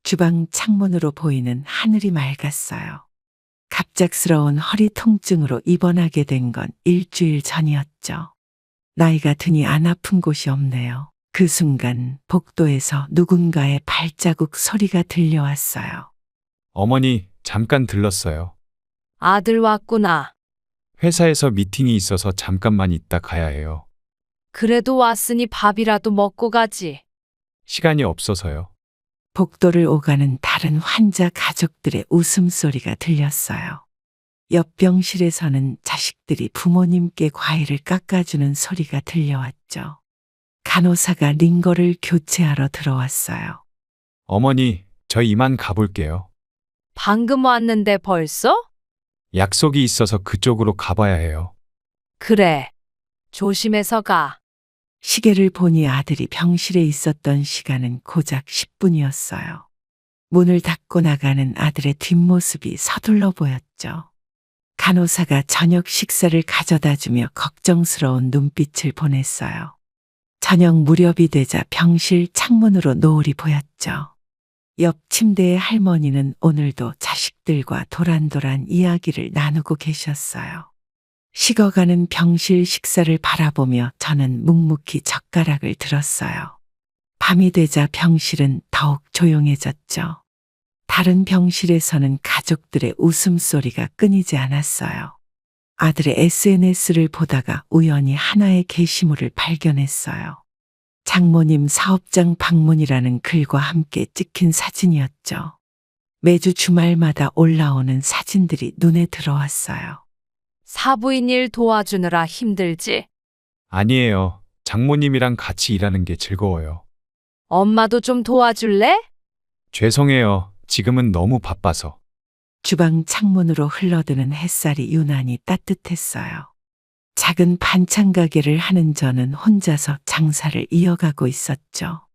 주방 창문으로 보이는 하늘이 맑았어요. 갑작스러운 허리 통증으로 입원하게 된 건 일주일 전이었죠. 나이가 드니 안 아픈 곳이 없네요. 그 순간 복도에서 누군가의 발자국 소리가 들려왔어요. 어머니, 잠깐 들렀어요. 아들 왔구나. 회사에서 미팅이 있어서 잠깐만 있다 가야 해요. 그래도 왔으니 밥이라도 먹고 가지. 시간이 없어서요. 복도를 오가는 다른 환자 가족들의 웃음소리가 들렸어요. 옆 병실에서는 자식들이 부모님께 과일을 깎아주는 소리가 들려왔죠. 간호사가 링거를 교체하러 들어왔어요. 어머니, 저 이만 가볼게요. 방금 왔는데 벌써? 약속이 있어서 그쪽으로 가봐야 해요. 그래. 조심해서 가. 시계를 보니 아들이 병실에 있었던 시간은 고작 10분이었어요. 문을 닫고 나가는 아들의 뒷모습이 서둘러 보였죠. 간호사가 저녁 식사를 가져다 주며 걱정스러운 눈빛을 보냈어요. 저녁 무렵이 되자 병실 창문으로 노을이 보였죠. 옆 침대의 할머니는 오늘도 자식들과 도란도란 이야기를 나누고 계셨어요. 식어가는 병실 식사를 바라보며 저는 묵묵히 젓가락을 들었어요. 밤이 되자 병실은 더욱 조용해졌죠. 다른 병실에서는 가족들의 웃음소리가 끊이지 않았어요. 아들의 SNS를 보다가 우연히 하나의 게시물을 발견했어요. 장모님 사업장 방문이라는 글과 함께 찍힌 사진이었죠. 매주 주말마다 올라오는 사진들이 눈에 들어왔어요. 사부인 일 도와주느라 힘들지? 아니에요. 장모님이랑 같이 일하는 게 즐거워요. 엄마도 좀 도와줄래? 죄송해요. 지금은 너무 바빠서. 주방 창문으로 흘러드는 햇살이 유난히 따뜻했어요. 작은 반찬 가게를 하는 저는 혼자서 장사를 이어가고 있었죠.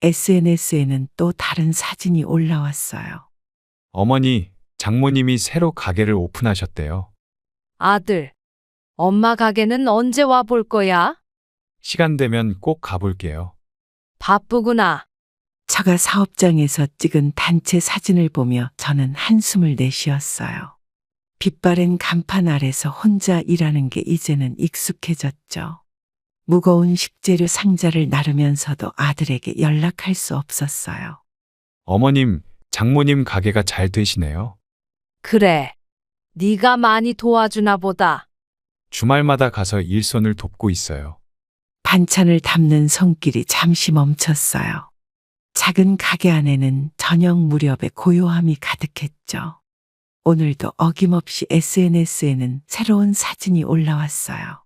SNS에는 또 다른 사진이 올라왔어요. 어머니, 장모님이 새로 가게를 오픈하셨대요. 아들, 엄마 가게는 언제 와 볼 거야? 시간 되면 꼭 가볼게요. 바쁘구나. 처가 사업장에서 찍은 단체 사진을 보며 저는 한숨을 내쉬었어요. 빛바랜 간판 아래서 혼자 일하는 게 이제는 익숙해졌죠. 무거운 식재료 상자를 나르면서도 아들에게 연락할 수 없었어요. 어머님, 장모님 가게가 잘 되시네요. 그래. 네가 많이 도와주나 보다. 주말마다 가서 일손을 돕고 있어요. 반찬을 담는 손길이 잠시 멈췄어요. 작은 가게 안에는 저녁 무렵에 고요함이 가득했죠. 오늘도 어김없이 SNS에는 새로운 사진이 올라왔어요.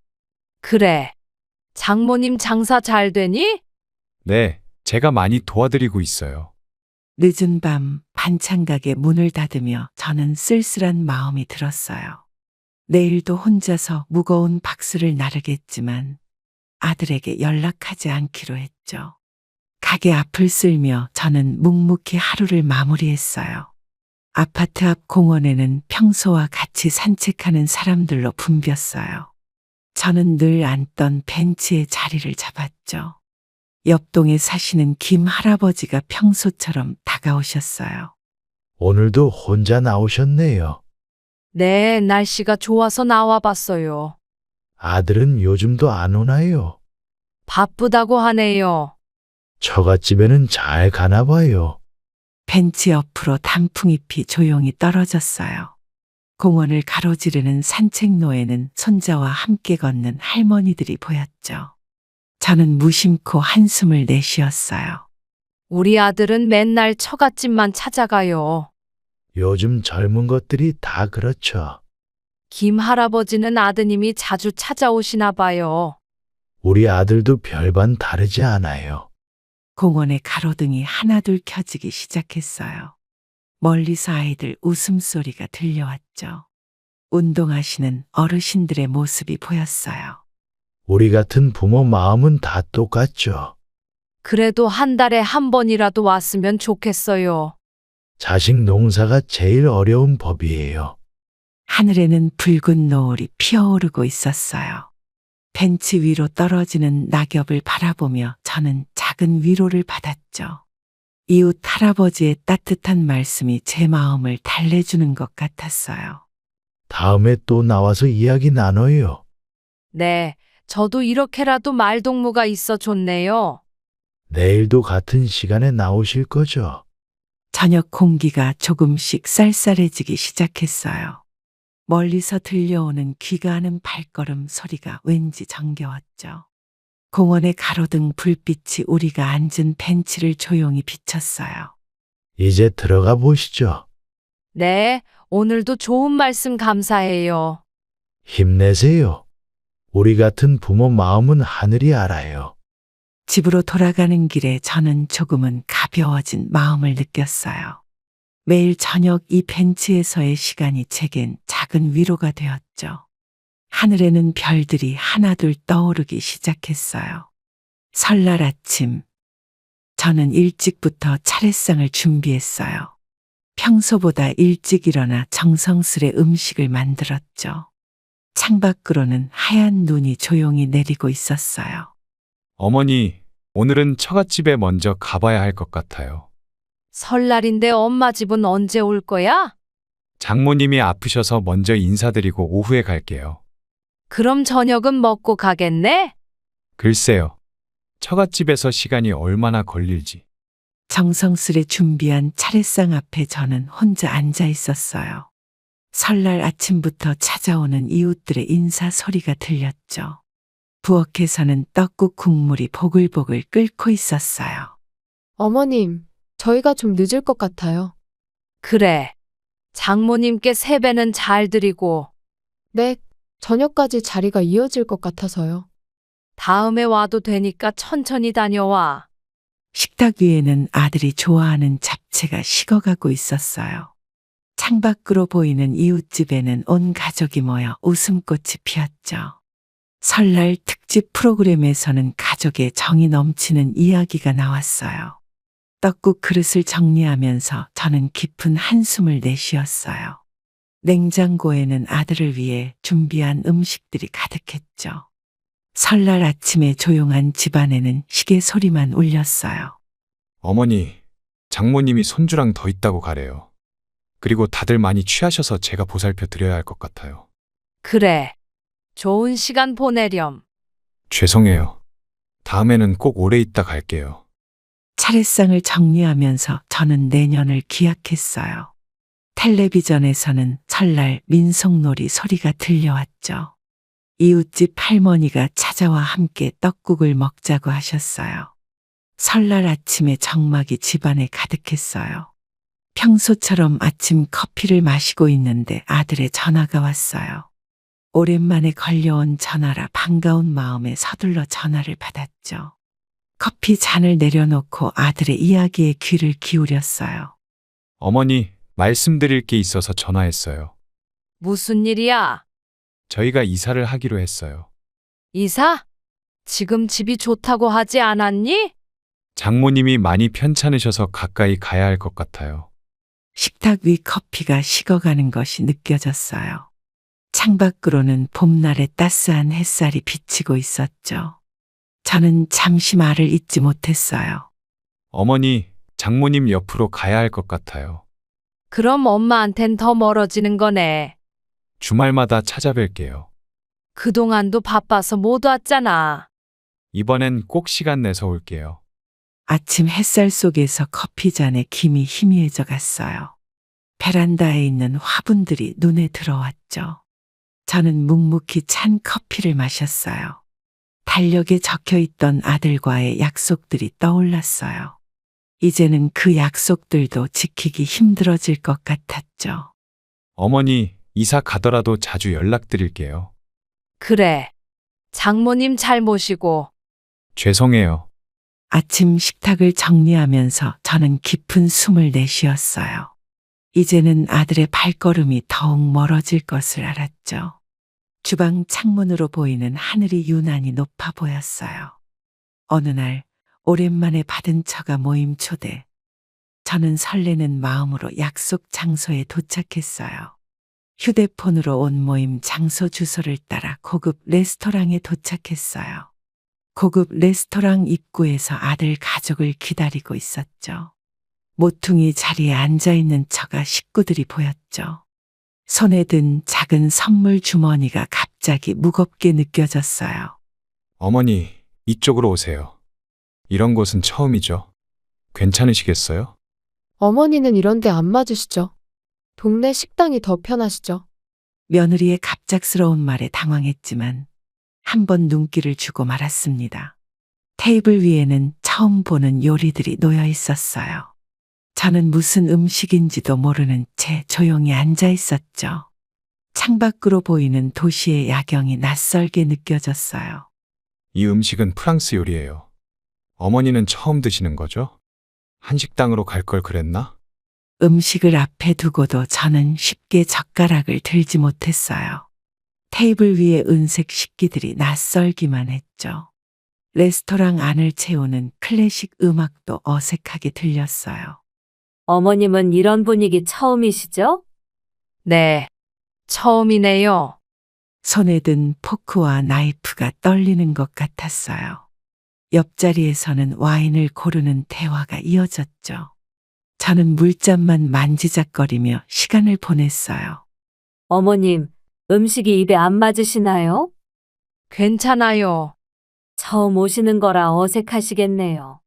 그래. 장모님 장사 잘 되니? 네, 제가 많이 도와드리고 있어요. 늦은 밤 반찬 가게 문을 닫으며 저는 쓸쓸한 마음이 들었어요. 내일도 혼자서 무거운 박스를 나르겠지만 아들에게 연락하지 않기로 했죠. 가게 앞을 쓸며 저는 묵묵히 하루를 마무리했어요. 아파트 앞 공원에는 평소와 같이 산책하는 사람들로 붐볐어요. 저는 늘 앉던 벤치에 자리를 잡았죠. 옆동에 사시는 김 할아버지가 평소처럼 다가오셨어요. 오늘도 혼자 나오셨네요. 네, 날씨가 좋아서 나와봤어요. 아들은 요즘도 안 오나요? 바쁘다고 하네요. 처갓집에는 잘 가나 봐요. 벤치 옆으로 단풍잎이 조용히 떨어졌어요. 공원을 가로지르는 산책로에는 손자와 함께 걷는 할머니들이 보였죠. 저는 무심코 한숨을 내쉬었어요. 우리 아들은 맨날 처갓집만 찾아가요. 요즘 젊은 것들이 다 그렇죠. 김 할아버지는 아드님이 자주 찾아오시나 봐요. 우리 아들도 별반 다르지 않아요. 공원의 가로등이 하나둘 켜지기 시작했어요. 멀리서 아이들 웃음소리가 들려왔죠. 운동하시는 어르신들의 모습이 보였어요. 우리 같은 부모 마음은 다 똑같죠. 그래도 한 달에 한 번이라도 왔으면 좋겠어요. 자식 농사가 제일 어려운 법이에요. 하늘에는 붉은 노을이 피어오르고 있었어요. 벤치 위로 떨어지는 낙엽을 바라보며 저는 작은 위로를 받았죠. 이웃 할아버지의 따뜻한 말씀이 제 마음을 달래주는 것 같았어요. 다음에 또 나와서 이야기 나눠요. 네, 저도 이렇게라도 말동무가 있어 좋네요. 내일도 같은 시간에 나오실 거죠? 저녁 공기가 조금씩 쌀쌀해지기 시작했어요. 멀리서 들려오는 귀가하는 발걸음 소리가 왠지 정겨웠죠. 공원의 가로등 불빛이 우리가 앉은 벤치를 조용히 비쳤어요. 이제 들어가 보시죠. 네, 오늘도 좋은 말씀 감사해요. 힘내세요. 우리 같은 부모 마음은 하늘이 알아요. 집으로 돌아가는 길에 저는 조금은 가벼워진 마음을 느꼈어요. 매일 저녁 이 벤치에서의 시간이 제겐 작은 위로가 되었죠. 하늘에는 별들이 하나둘 떠오르기 시작했어요. 설날 아침, 저는 일찍부터 차례상을 준비했어요. 평소보다 일찍 일어나 정성스레 음식을 만들었죠. 창밖으로는 하얀 눈이 조용히 내리고 있었어요. 어머니, 오늘은 처갓집에 먼저 가봐야 할 것 같아요. 설날인데 엄마 집은 언제 올 거야? 장모님이 아프셔서 먼저 인사드리고 오후에 갈게요. 그럼 저녁은 먹고 가겠네? 글쎄요. 처갓집에서 시간이 얼마나 걸릴지. 정성스레 준비한 차례상 앞에 저는 혼자 앉아 있었어요. 설날 아침부터 찾아오는 이웃들의 인사 소리가 들렸죠. 부엌에서는 떡국 국물이 보글보글 끓고 있었어요. 어머님, 저희가 좀 늦을 것 같아요. 그래. 장모님께 세배는 잘 드리고 네, 저녁까지 자리가 이어질 것 같아서요. 다음에 와도 되니까 천천히 다녀와. 식탁 위에는 아들이 좋아하는 잡채가 식어가고 있었어요. 창밖으로 보이는 이웃집에는 온 가족이 모여 웃음꽃이 피었죠. 설날 특집 프로그램에서는 가족의 정이 넘치는 이야기가 나왔어요. 떡국 그릇을 정리하면서 저는 깊은 한숨을 내쉬었어요. 냉장고에는 아들을 위해 준비한 음식들이 가득했죠. 설날 아침에 조용한 집안에는 시계 소리만 울렸어요. 어머니, 장모님이 손주랑 더 있다고 가래요. 그리고 다들 많이 취하셔서 제가 보살펴 드려야 할 것 같아요. 그래. 좋은 시간 보내렴. 죄송해요. 다음에는 꼭 오래 있다 갈게요. 차례상을 정리하면서 저는 내년을 기약했어요. 텔레비전에서는 설날 민속놀이 소리가 들려왔죠. 이웃집 할머니가 찾아와 함께 떡국을 먹자고 하셨어요. 설날 아침에 정막이 집안에 가득했어요. 평소처럼 아침 커피를 마시고 있는데 아들의 전화가 왔어요. 오랜만에 걸려온 전화라 반가운 마음에 서둘러 전화를 받았죠. 커피 잔을 내려놓고 아들의 이야기에 귀를 기울였어요. 어머니, 말씀드릴 게 있어서 전화했어요. 무슨 일이야? 저희가 이사를 하기로 했어요. 이사? 지금 집이 좋다고 하지 않았니? 장모님이 많이 편찮으셔서 가까이 가야 할 것 같아요. 식탁 위 커피가 식어가는 것이 느껴졌어요. 창밖으로는 봄날의 따스한 햇살이 비치고 있었죠. 저는 잠시 말을 잇지 못했어요. 어머니, 장모님 옆으로 가야 할 것 같아요. 그럼 엄마한텐 더 멀어지는 거네. 주말마다 찾아뵐게요. 그동안도 바빠서 못 왔잖아. 이번엔 꼭 시간 내서 올게요. 아침 햇살 속에서 커피 잔에 김이 희미해져 갔어요. 베란다에 있는 화분들이 눈에 들어왔죠. 저는 묵묵히 찬 커피를 마셨어요. 달력에 적혀 있던 아들과의 약속들이 떠올랐어요. 이제는 그 약속들도 지키기 힘들어질 것 같았죠. 어머니, 이사 가더라도 자주 연락드릴게요. 그래. 장모님 잘 모시고. 죄송해요. 아침 식탁을 정리하면서 저는 깊은 숨을 내쉬었어요. 이제는 아들의 발걸음이 더욱 멀어질 것을 알았죠. 주방 창문으로 보이는 하늘이 유난히 높아 보였어요. 어느 날 오랜만에 받은 처가 모임 초대. 저는 설레는 마음으로 약속 장소에 도착했어요. 휴대폰으로 온 모임 장소 주소를 따라 고급 레스토랑에 도착했어요. 고급 레스토랑 입구에서 아들 가족을 기다리고 있었죠. 모퉁이 자리에 앉아있는 처가 식구들이 보였죠. 손에 든 작은 선물 주머니가 갑자기 무겁게 느껴졌어요. 어머니, 이쪽으로 오세요. 이런 곳은 처음이죠. 괜찮으시겠어요? 어머니는 이런데 안 맞으시죠? 동네 식당이 더 편하시죠? 며느리의 갑작스러운 말에 당황했지만 한 번 눈길을 주고 말았습니다. 테이블 위에는 처음 보는 요리들이 놓여 있었어요. 저는 무슨 음식인지도 모르는 채 조용히 앉아 있었죠. 창밖으로 보이는 도시의 야경이 낯설게 느껴졌어요. 이 음식은 프랑스 요리예요. 어머니는 처음 드시는 거죠? 한식당으로 갈 걸 그랬나? 음식을 앞에 두고도 저는 쉽게 젓가락을 들지 못했어요. 테이블 위에 은색 식기들이 낯설기만 했죠. 레스토랑 안을 채우는 클래식 음악도 어색하게 들렸어요. 어머님은 이런 분위기 처음이시죠? 네, 처음이네요. 손에 든 포크와 나이프가 떨리는 것 같았어요. 옆자리에서는 와인을 고르는 대화가 이어졌죠. 저는 물잔만 만지작거리며 시간을 보냈어요. 어머님, 음식이 입에 안 맞으시나요? 괜찮아요. 처음 오시는 거라 어색하시겠네요.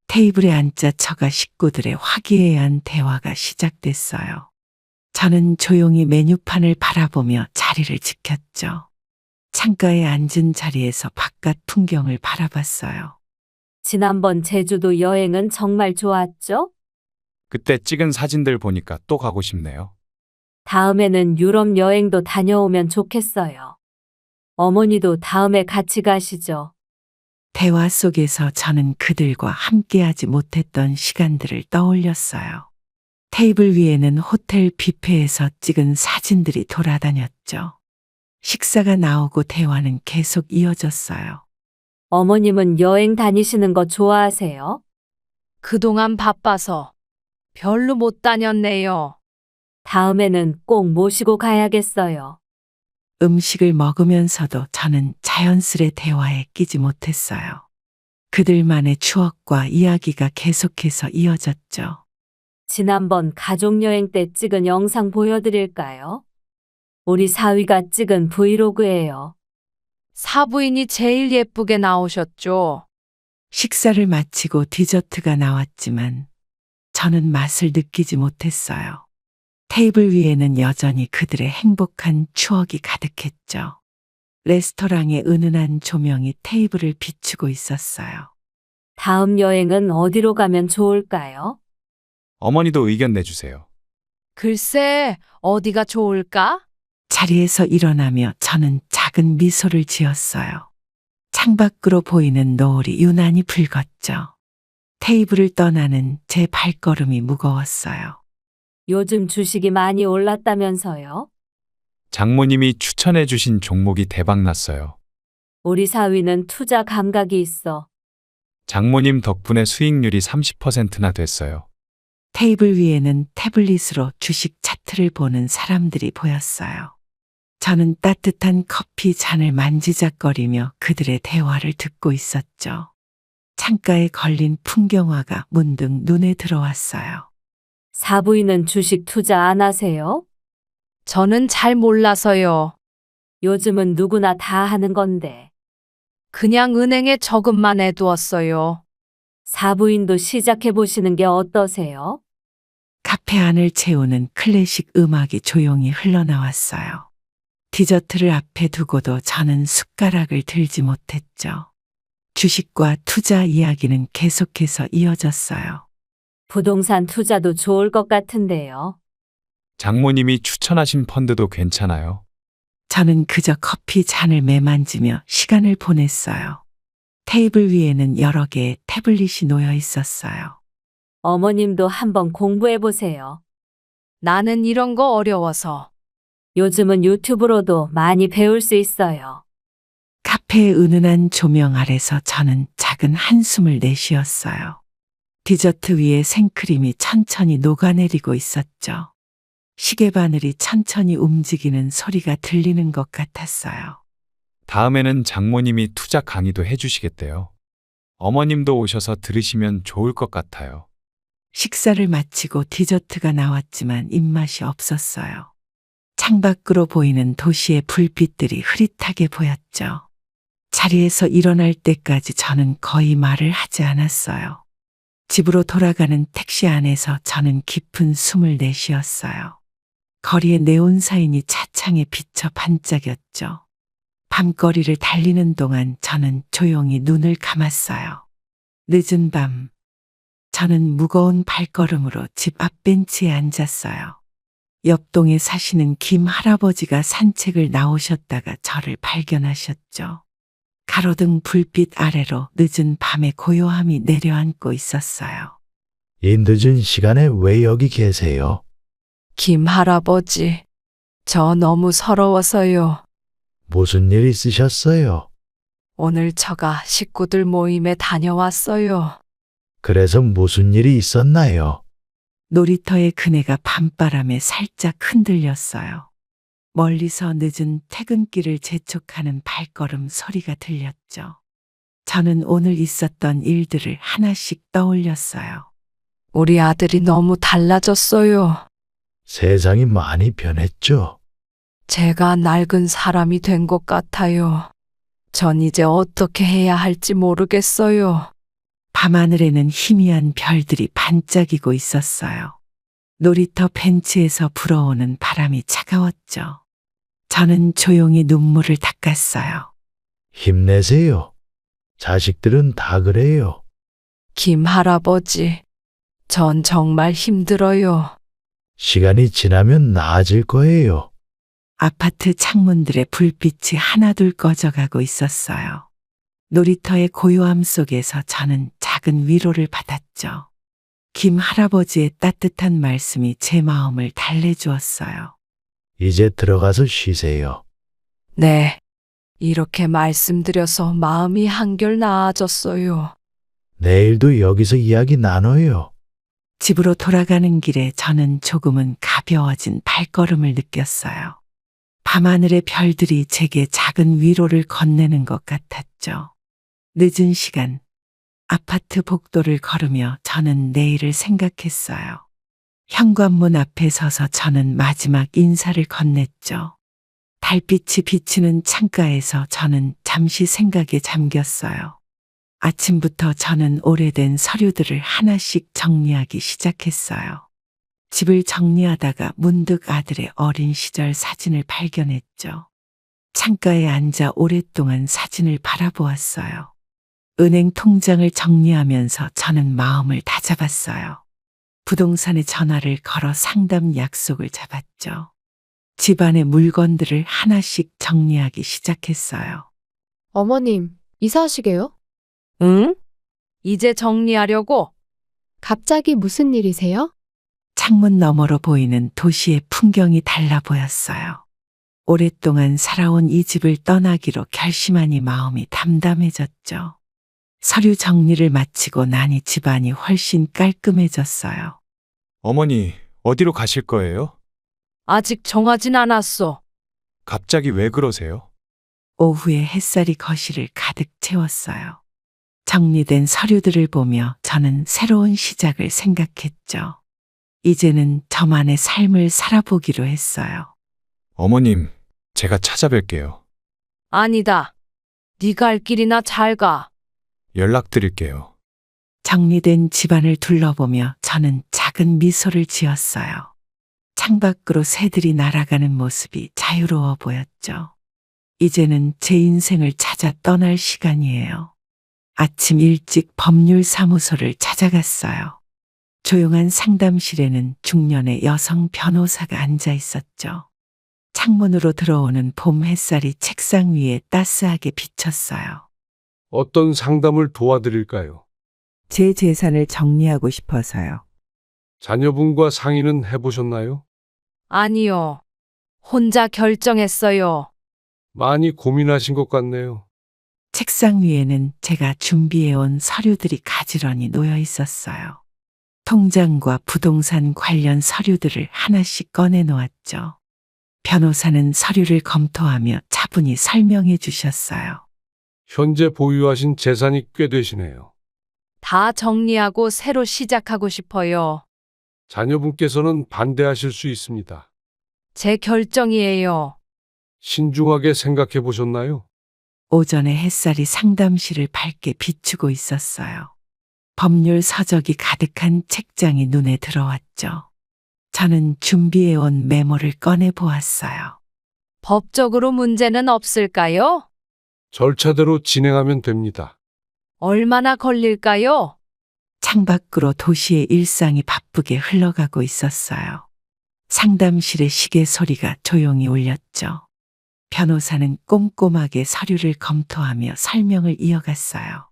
테이블에 앉자 처가 식구들의 화기애애한 대화가 시작됐어요. 저는 조용히 메뉴판을 바라보며 자리를 지켰죠. 창가에 앉은 자리에서 바깥 풍경을 바라봤어요. 지난번 제주도 여행은 정말 좋았죠? 그때 찍은 사진들 보니까 또 가고 싶네요. 다음에는 유럽 여행도 다녀오면 좋겠어요. 어머니도 다음에 같이 가시죠. 대화 속에서 저는 그들과 함께하지 못했던 시간들을 떠올렸어요. 테이블 위에는 호텔 뷔페에서 찍은 사진들이 돌아다녔죠. 식사가 나오고 대화는 계속 이어졌어요. 어머님은 여행 다니시는 거 좋아하세요? 그동안 바빠서 별로 못 다녔네요. 다음에는 꼭 모시고 가야겠어요. 음식을 먹으면서도 저는 자연스레 대화에 끼지 못했어요. 그들만의 추억과 이야기가 계속해서 이어졌죠. 지난번 가족여행 때 찍은 영상 보여드릴까요? 우리 사위가 찍은 브이로그예요. 사부인이 제일 예쁘게 나오셨죠? 식사를 마치고 디저트가 나왔지만 저는 맛을 느끼지 못했어요. 테이블 위에는 여전히 그들의 행복한 추억이 가득했죠. 레스토랑의 은은한 조명이 테이블을 비추고 있었어요. 다음 여행은 어디로 가면 좋을까요? 어머니도 의견 내주세요. 글쎄, 어디가 좋을까? 자리에서 일어나며 저는 작은 미소를 지었어요. 창밖으로 보이는 노을이 유난히 붉었죠. 테이블을 떠나는 제 발걸음이 무거웠어요. 요즘 주식이 많이 올랐다면서요? 장모님이 추천해 주신 종목이 대박났어요. 우리 사위는 투자 감각이 있어. 장모님 덕분에 수익률이 30%나 됐어요. 테이블 위에는 태블릿으로 주식 차트를 보는 사람들이 보였어요. 저는 따뜻한 커피 잔을 만지작거리며 그들의 대화를 듣고 있었죠. 창가에 걸린 풍경화가 문득 눈에 들어왔어요. 사부인은 주식 투자 안 하세요? 저는 잘 몰라서요. 요즘은 누구나 다 하는 건데. 그냥 은행에 저금만 해두었어요. 사부인도 시작해 보시는 게 어떠세요? 카페 안을 채우는 클래식 음악이 조용히 흘러나왔어요. 디저트를 앞에 두고도 저는 숟가락을 들지 못했죠. 주식과 투자 이야기는 계속해서 이어졌어요. 부동산 투자도 좋을 것 같은데요. 장모님이 추천하신 펀드도 괜찮아요. 저는 그저 커피 잔을 매만지며 시간을 보냈어요. 테이블 위에는 여러 개의 태블릿이 놓여 있었어요. 어머님도 한번 공부해 보세요. 나는 이런 거 어려워서. 요즘은 유튜브로도 많이 배울 수 있어요. 카페의 은은한 조명 아래서 저는 작은 한숨을 내쉬었어요. 디저트 위에 생크림이 천천히 녹아내리고 있었죠. 시계 바늘이 천천히 움직이는 소리가 들리는 것 같았어요. 다음에는 장모님이 투자 강의도 해주시겠대요. 어머님도 오셔서 들으시면 좋을 것 같아요. 식사를 마치고 디저트가 나왔지만 입맛이 없었어요. 창밖으로 보이는 도시의 불빛들이 흐릿하게 보였죠. 자리에서 일어날 때까지 저는 거의 말을 하지 않았어요. 집으로 돌아가는 택시 안에서 저는 깊은 숨을 내쉬었어요. 거리의 네온사인이 차창에 비쳐 반짝였죠. 밤거리를 달리는 동안 저는 조용히 눈을 감았어요. 늦은 밤, 저는 무거운 발걸음으로 집 앞 벤치에 앉았어요. 옆동에 사시는 김 할아버지가 산책을 나오셨다가 저를 발견하셨죠. 가로등 불빛 아래로 늦은 밤의 고요함이 내려앉고 있었어요. 이 늦은 시간에 왜 여기 계세요? 김 할아버지, 저 너무 서러워서요. 무슨 일 있으셨어요? 오늘 처가 식구들 모임에 다녀왔어요. 그래서 무슨 일이 있었나요? 놀이터의 그네가 밤바람에 살짝 흔들렸어요. 멀리서 늦은 퇴근길을 재촉하는 발걸음 소리가 들렸죠. 저는 오늘 있었던 일들을 하나씩 떠올렸어요. 우리 아들이 너무 달라졌어요. 세상이 많이 변했죠? 제가 낡은 사람이 된 것 같아요. 전 이제 어떻게 해야 할지 모르겠어요. 밤하늘에는 희미한 별들이 반짝이고 있었어요. 놀이터 벤치에서 불어오는 바람이 차가웠죠. 저는 조용히 눈물을 닦았어요. 힘내세요. 자식들은 다 그래요. 김 할아버지, 전 정말 힘들어요. 시간이 지나면 나아질 거예요. 아파트 창문들의 불빛이 하나둘 꺼져가고 있었어요. 놀이터의 고요함 속에서 저는 작은 위로를 받았죠. 김 할아버지의 따뜻한 말씀이 제 마음을 달래주었어요. 이제 들어가서 쉬세요. 네, 이렇게 말씀드려서 마음이 한결 나아졌어요. 내일도 여기서 이야기 나눠요. 집으로 돌아가는 길에 저는 조금은 가벼워진 발걸음을 느꼈어요. 밤하늘의 별들이 제게 작은 위로를 건네는 것 같았죠. 늦은 시간, 아파트 복도를 걸으며 저는 내일을 생각했어요. 현관문 앞에 서서 저는 마지막 인사를 건넸죠. 달빛이 비치는 창가에서 저는 잠시 생각에 잠겼어요. 아침부터 저는 오래된 서류들을 하나씩 정리하기 시작했어요. 집을 정리하다가 문득 아들의 어린 시절 사진을 발견했죠. 창가에 앉아 오랫동안 사진을 바라보았어요. 은행 통장을 정리하면서 저는 마음을 다잡았어요. 부동산에 전화를 걸어 상담 약속을 잡았죠. 집안의 물건들을 하나씩 정리하기 시작했어요. 어머님, 이사하시게요? 응? 이제 정리하려고? 갑자기 무슨 일이세요? 창문 너머로 보이는 도시의 풍경이 달라 보였어요. 오랫동안 살아온 이 집을 떠나기로 결심하니 마음이 담담해졌죠. 서류 정리를 마치고 나니 집안이 훨씬 깔끔해졌어요. 어머니, 어디로 가실 거예요? 아직 정하진 않았어. 갑자기 왜 그러세요? 오후에 햇살이 거실을 가득 채웠어요. 정리된 서류들을 보며 저는 새로운 시작을 생각했죠. 이제는 저만의 삶을 살아보기로 했어요. 어머님, 제가 찾아뵐게요. 아니다. 네 갈 길이나 잘 가. 연락드릴게요. 정리된 집안을 둘러보며 저는 작은 미소를 지었어요. 창밖으로 새들이 날아가는 모습이 자유로워 보였죠. 이제는 제 인생을 찾아 떠날 시간이에요. 아침 일찍 법률사무소를 찾아갔어요. 조용한 상담실에는 중년의 여성 변호사가 앉아 있었죠. 창문으로 들어오는 봄 햇살이 책상 위에 따스하게 비쳤어요. 어떤 상담을 도와드릴까요? 제 재산을 정리하고 싶어서요. 자녀분과 상의는 해보셨나요? 아니요. 혼자 결정했어요. 많이 고민하신 것 같네요. 책상 위에는 제가 준비해온 서류들이 가지런히 놓여 있었어요. 통장과 부동산 관련 서류들을 하나씩 꺼내 놓았죠. 변호사는 서류를 검토하며 차분히 설명해 주셨어요. 현재 보유하신 재산이 꽤 되시네요. 다 정리하고 새로 시작하고 싶어요. 자녀분께서는 반대하실 수 있습니다. 제 결정이에요. 신중하게 생각해 보셨나요? 오전에 햇살이 상담실을 밝게 비추고 있었어요. 법률 서적이 가득한 책장이 눈에 들어왔죠. 저는 준비해온 메모를 꺼내 보았어요. 법적으로 문제는 없을까요? 절차대로 진행하면 됩니다. 얼마나 걸릴까요? 창밖으로 도시의 일상이 바쁘게 흘러가고 있었어요. 상담실의 시계 소리가 조용히 울렸죠. 변호사는 꼼꼼하게 서류를 검토하며 설명을 이어갔어요.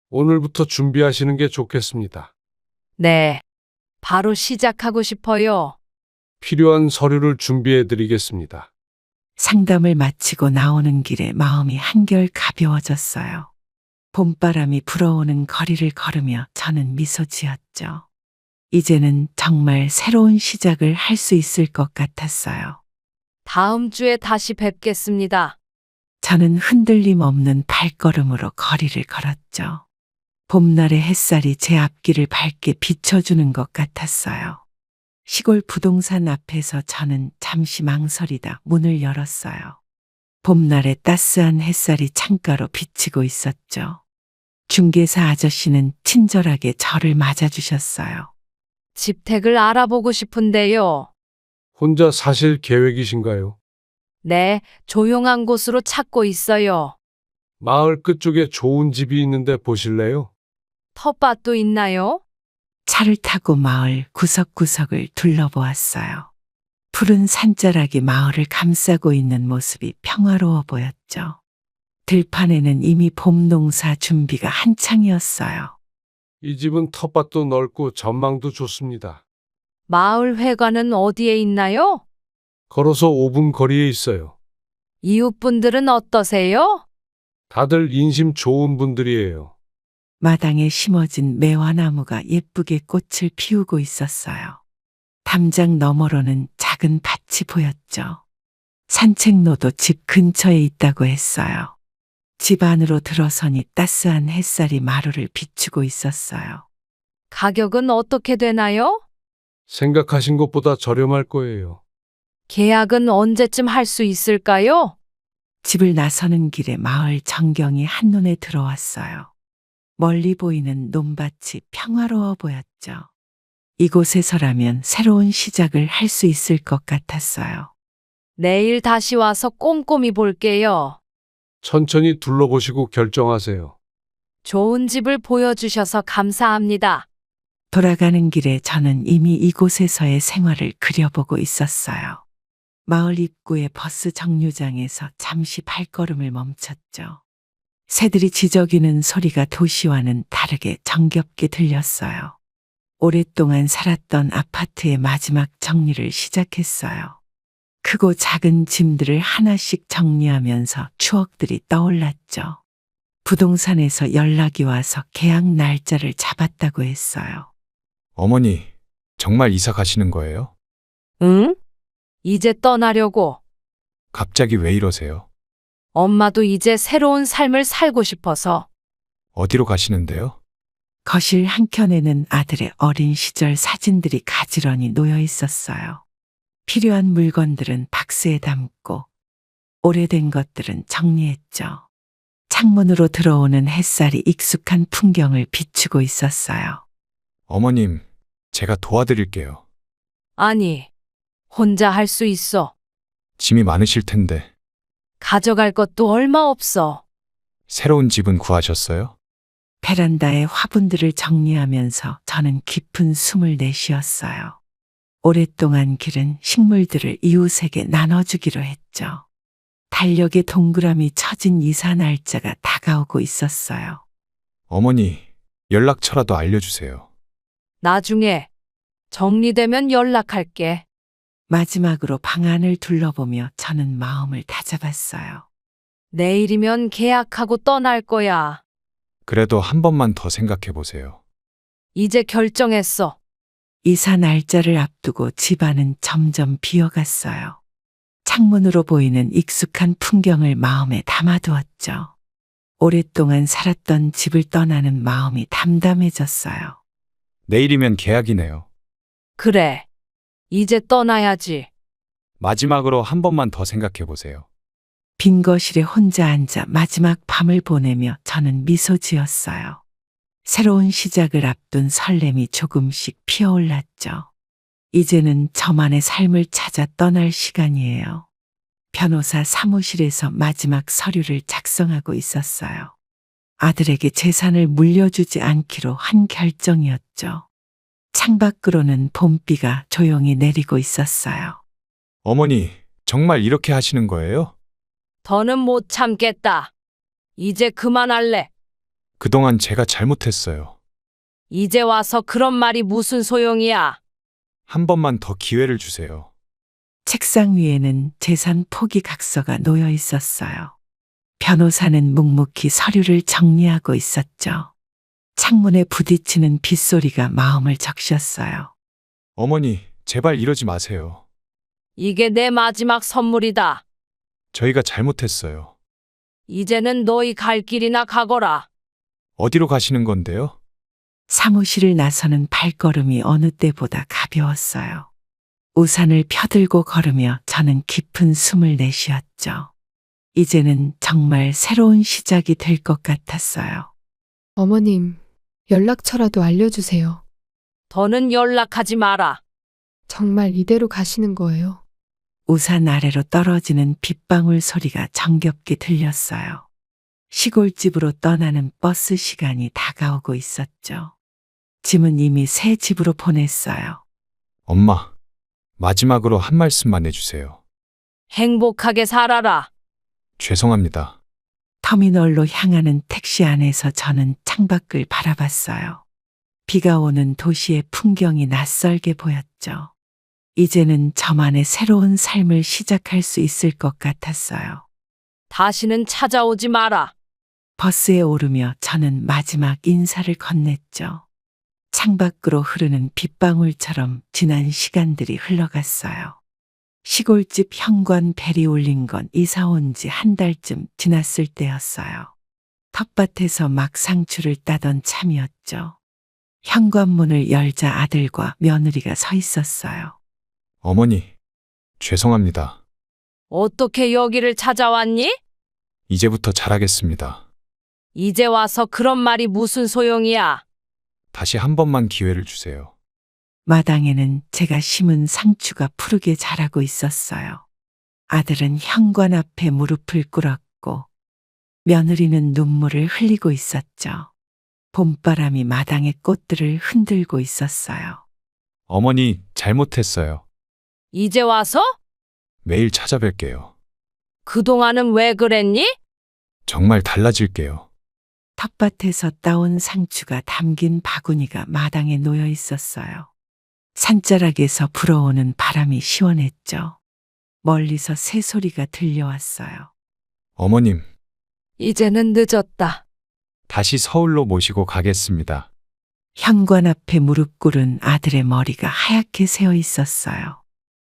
오늘부터 준비하시는 게 좋겠습니다. 네. 바로 시작하고 싶어요. 필요한 서류를 준비해 드리겠습니다. 상담을 마치고 나오는 길에 마음이 한결 가벼워졌어요. 봄바람이 불어오는 거리를 걸으며 저는 미소 지었죠. 이제는 정말 새로운 시작을 할 수 있을 것 같았어요. 다음 주에 다시 뵙겠습니다. 저는 흔들림 없는 발걸음으로 거리를 걸었죠. 봄날의 햇살이 제 앞길을 밝게 비춰주는 것 같았어요. 시골 부동산 앞에서 저는 잠시 망설이다 문을 열었어요. 봄날의 따스한 햇살이 창가로 비치고 있었죠. 중개사 아저씨는 친절하게 저를 맞아주셨어요. 집택을 알아보고 싶은데요. 혼자 사실 계획이신가요? 네, 조용한 곳으로 찾고 있어요. 마을 끝쪽에 좋은 집이 있는데 보실래요? 텃밭도 있나요? 차를 타고 마을 구석구석을 둘러보았어요. 푸른 산자락이 마을을 감싸고 있는 모습이 평화로워 보였죠. 들판에는 이미 봄 농사 준비가 한창이었어요. 이 집은 텃밭도 넓고 전망도 좋습니다. 마을 회관은 어디에 있나요? 걸어서 5분 거리에 있어요. 이웃분들은 어떠세요? 다들 인심 좋은 분들이에요. 마당에 심어진 매화나무가 예쁘게 꽃을 피우고 있었어요. 담장 너머로는 작은 밭이 보였죠. 산책로도 집 근처에 있다고 했어요. 집 안으로 들어서니 따스한 햇살이 마루를 비추고 있었어요. 가격은 어떻게 되나요? 생각하신 것보다 저렴할 거예요. 계약은 언제쯤 할 수 있을까요? 집을 나서는 길에 마을 전경이 한눈에 들어왔어요. 멀리 보이는 논밭이 평화로워 보였죠. 이곳에서라면 새로운 시작을 할 수 있을 것 같았어요. 내일 다시 와서 꼼꼼히 볼게요. 천천히 둘러보시고 결정하세요. 좋은 집을 보여주셔서 감사합니다. 돌아가는 길에 저는 이미 이곳에서의 생활을 그려보고 있었어요. 마을 입구의 버스 정류장에서 잠시 발걸음을 멈췄죠. 새들이 지저귀는 소리가 도시와는 다르게 정겹게 들렸어요. 오랫동안 살았던 아파트의 마지막 정리를 시작했어요. 크고 작은 짐들을 하나씩 정리하면서 추억들이 떠올랐죠. 부동산에서 연락이 와서 계약 날짜를 잡았다고 했어요. 어머니, 정말 이사 가시는 거예요? 응? 이제 떠나려고. 갑자기 왜 이러세요? 엄마도 이제 새로운 삶을 살고 싶어서. 어디로 가시는데요? 거실 한켠에는 아들의 어린 시절 사진들이 가지런히 놓여 있었어요. 필요한 물건들은 박스에 담고 오래된 것들은 정리했죠. 창문으로 들어오는 햇살이 익숙한 풍경을 비추고 있었어요. 어머님, 제가 도와드릴게요. 아니, 혼자 할 수 있어. 짐이 많으실 텐데. 가져갈 것도 얼마 없어. 새로운 집은 구하셨어요? 베란다의 화분들을 정리하면서 저는 깊은 숨을 내쉬었어요. 오랫동안 기른 식물들을 이웃에게 나눠주기로 했죠. 달력에 동그라미 쳐진 이사 날짜가 다가오고 있었어요. 어머니, 연락처라도 알려주세요. 나중에 정리되면 연락할게. 마지막으로 방안을 둘러보며 저는 마음을 다잡았어요. 내일이면 계약하고 떠날 거야. 그래도 한 번만 더 생각해 보세요. 이제 결정했어. 이사 날짜를 앞두고 집안은 점점 비어갔어요. 창문으로 보이는 익숙한 풍경을 마음에 담아두었죠. 오랫동안 살았던 집을 떠나는 마음이 담담해졌어요. 내일이면 계약이네요. 그래. 이제 떠나야지. 마지막으로 한 번만 더 생각해 보세요. 빈 거실에 혼자 앉아 마지막 밤을 보내며 저는 미소 지었어요. 새로운 시작을 앞둔 설렘이 조금씩 피어올랐죠. 이제는 저만의 삶을 찾아 떠날 시간이에요. 변호사 사무실에서 마지막 서류를 작성하고 있었어요. 아들에게 재산을 물려주지 않기로 한 결정이었죠. 창밖으로는 봄비가 조용히 내리고 있었어요. 어머니, 정말 이렇게 하시는 거예요? 더는 못 참겠다. 이제 그만할래. 그동안 제가 잘못했어요. 이제 와서 그런 말이 무슨 소용이야. 한 번만 더 기회를 주세요. 책상 위에는 재산 포기 각서가 놓여 있었어요. 변호사는 묵묵히 서류를 정리하고 있었죠. 창문에 부딪히는 빗소리가 마음을 적셨어요. 어머니, 제발 이러지 마세요. 이게 내 마지막 선물이다. 저희가 잘못했어요. 이제는 너희 갈 길이나 가거라. 어디로 가시는 건데요? 사무실을 나서는 발걸음이 어느 때보다 가벼웠어요. 우산을 펴들고 걸으며 저는 깊은 숨을 내쉬었죠. 이제는 정말 새로운 시작이 될 것 같았어요. 어머님, 연락처라도 알려주세요. 더는 연락하지 마라. 정말 이대로 가시는 거예요? 우산 아래로 떨어지는 빗방울 소리가 정겹게 들렸어요. 시골집으로 떠나는 버스 시간이 다가오고 있었죠. 짐은 이미 새 집으로 보냈어요. 엄마, 마지막으로 한 말씀만 해주세요. 행복하게 살아라. 죄송합니다. 터미널로 향하는 택시 안에서 저는 창밖을 바라봤어요. 비가 오는 도시의 풍경이 낯설게 보였죠. 이제는 저만의 새로운 삶을 시작할 수 있을 것 같았어요. 다시는 찾아오지 마라. 버스에 오르며 저는 마지막 인사를 건넸죠. 창밖으로 흐르는 빗방울처럼 지난 시간들이 흘러갔어요. 시골집 현관 벨이 울린 건 이사 온 지 한 달쯤 지났을 때였어요. 텃밭에서 막 상추를 따던 참이었죠. 현관문을 열자 아들과 며느리가 서 있었어요. 어머니, 죄송합니다. 어떻게 여기를 찾아왔니? 이제부터 잘하겠습니다. 이제 와서 그런 말이 무슨 소용이야. 다시 한 번만 기회를 주세요. 마당에는 제가 심은 상추가 푸르게 자라고 있었어요. 아들은 현관 앞에 무릎을 꿇었고 며느리는 눈물을 흘리고 있었죠. 봄바람이 마당의 꽃들을 흔들고 있었어요. 어머니, 잘못했어요. 이제 와서? 매일 찾아뵐게요. 그동안은 왜 그랬니? 정말 달라질게요. 텃밭에서 따온 상추가 담긴 바구니가 마당에 놓여 있었어요. 산자락에서 불어오는 바람이 시원했죠. 멀리서 새소리가 들려왔어요. 어머님, 이제는 늦었다. 다시 서울로 모시고 가겠습니다. 현관 앞에 무릎 꿇은 아들의 머리가 하얗게 새어 있었어요.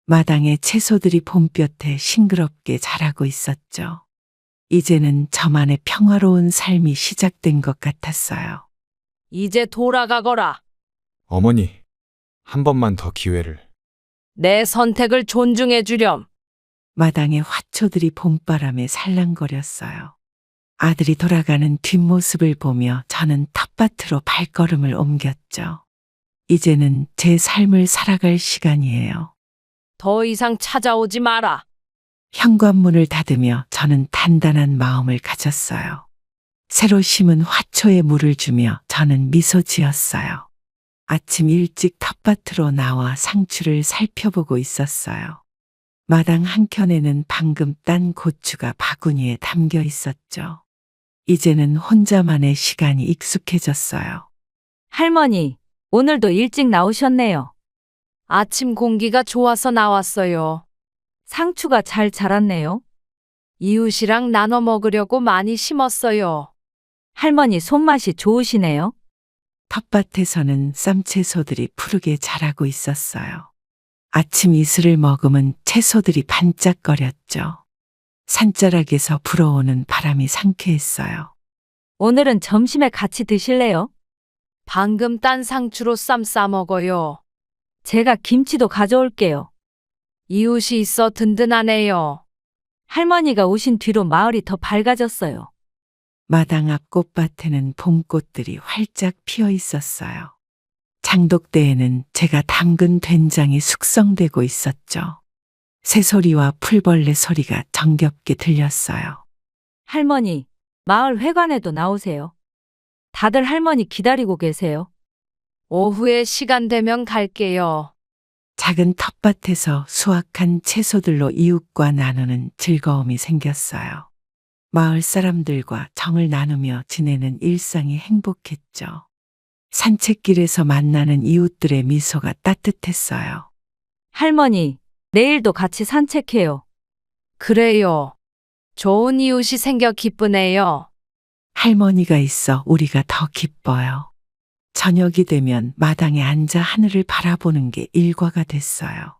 마당에 채소들이 봄볕에 싱그럽게 자라고 있었죠. 이제는 저만의 평화로운 삶이 시작된 것 같았어요. 이제 돌아가거라. 어머니, 한 번만 더 기회를. 내 선택을 존중해 주렴. 마당의 화초들이 봄바람에 살랑거렸어요. 아들이 돌아가는 뒷모습을 보며 저는 텃밭으로 발걸음을 옮겼죠. 이제는 제 삶을 살아갈 시간이에요. 더 이상 찾아오지 마라. 현관문을 닫으며 저는 단단한 마음을 가졌어요. 새로 심은 화초에 물을 주며 저는 미소 지었어요. 아침 일찍 텃밭으로 나와 상추를 살펴보고 있었어요. 마당 한켠에는 방금 딴 고추가 바구니에 담겨 있었죠. 이제는 혼자만의 시간이 익숙해졌어요. 할머니, 오늘도 일찍 나오셨네요. 아침 공기가 좋아서 나왔어요. 상추가 잘 자랐네요. 이웃이랑 나눠 먹으려고 많이 심었어요. 할머니 손맛이 좋으시네요. 텃밭에서는 쌈채소들이 푸르게 자라고 있었어요. 아침 이슬을 머금은 채소들이 반짝거렸죠. 산자락에서 불어오는 바람이 상쾌했어요. 오늘은 점심에 같이 드실래요? 방금 딴 상추로 쌈 싸 먹어요. 제가 김치도 가져올게요. 이웃이 있어 든든하네요. 할머니가 오신 뒤로 마을이 더 밝아졌어요. 마당 앞 꽃밭에는 봄꽃들이 활짝 피어 있었어요. 장독대에는 제가 담근 된장이 숙성되고 있었죠. 새소리와 풀벌레 소리가 정겹게 들렸어요. 할머니, 마을 회관에도 나오세요. 다들 할머니 기다리고 계세요. 오후에 시간 되면 갈게요. 작은 텃밭에서 수확한 채소들로 이웃과 나누는 즐거움이 생겼어요. 마을 사람들과 정을 나누며 지내는 일상이 행복했죠. 산책길에서 만나는 이웃들의 미소가 따뜻했어요. 할머니, 내일도 같이 산책해요. 그래요. 좋은 이웃이 생겨 기쁘네요. 할머니가 있어 우리가 더 기뻐요. 저녁이 되면 마당에 앉아 하늘을 바라보는 게 일과가 됐어요.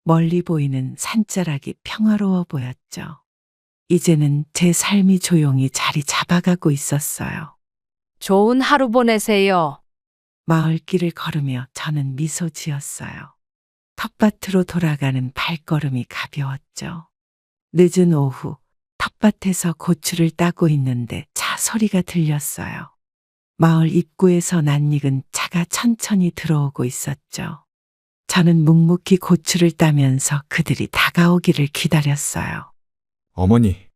멀리 보이는 산자락이 평화로워 보였죠. 이제는 제 삶이 조용히 자리 잡아가고 있었어요. 좋은 하루 보내세요. 마을길을 걸으며 저는 미소 지었어요. 텃밭으로 돌아가는 발걸음이 가벼웠죠. 늦은 오후 텃밭에서 고추를 따고 있는데 차 소리가 들렸어요. 마을 입구에서 낯익은 차가 천천히 들어오고 있었죠. 저는 묵묵히 고추를 따면서 그들이 다가오기를 기다렸어요. 어머니,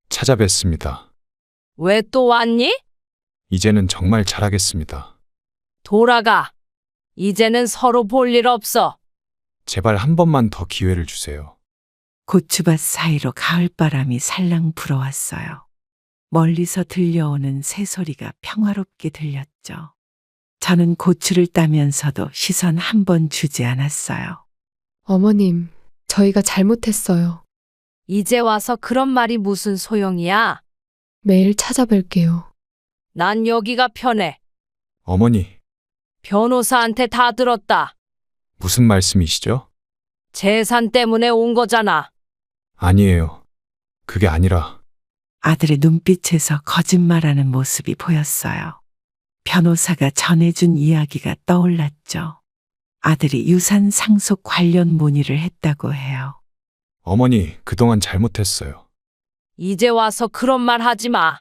찾아뵙습니다. 왜 또 왔니? 이제는 정말 잘하겠습니다. 돌아가. 이제는 서로 볼 일 없어. 제발 한 번만 더 기회를 주세요. 고추밭 사이로 가을바람이 살랑 불어왔어요. 멀리서 들려오는 새소리가 평화롭게 들렸죠. 저는 고추를 따면서도 시선 한 번 주지 않았어요. 어머님, 저희가 잘못했어요. 이제 와서 그런 말이 무슨 소용이야? 매일 찾아뵐게요. 난 여기가 편해. 어머니, 변호사한테 다 들었다. 무슨 말씀이시죠? 재산 때문에 온 거잖아. 아니에요. 그게 아니라 아들의 눈빛에서 거짓말하는 모습이 보였어요. 변호사가 전해준 이야기가 떠올랐죠. 아들이 유산 상속 관련 문의를 했다고 해요. 어머니, 그동안 잘못했어요. 이제 와서 그런 말 하지 마.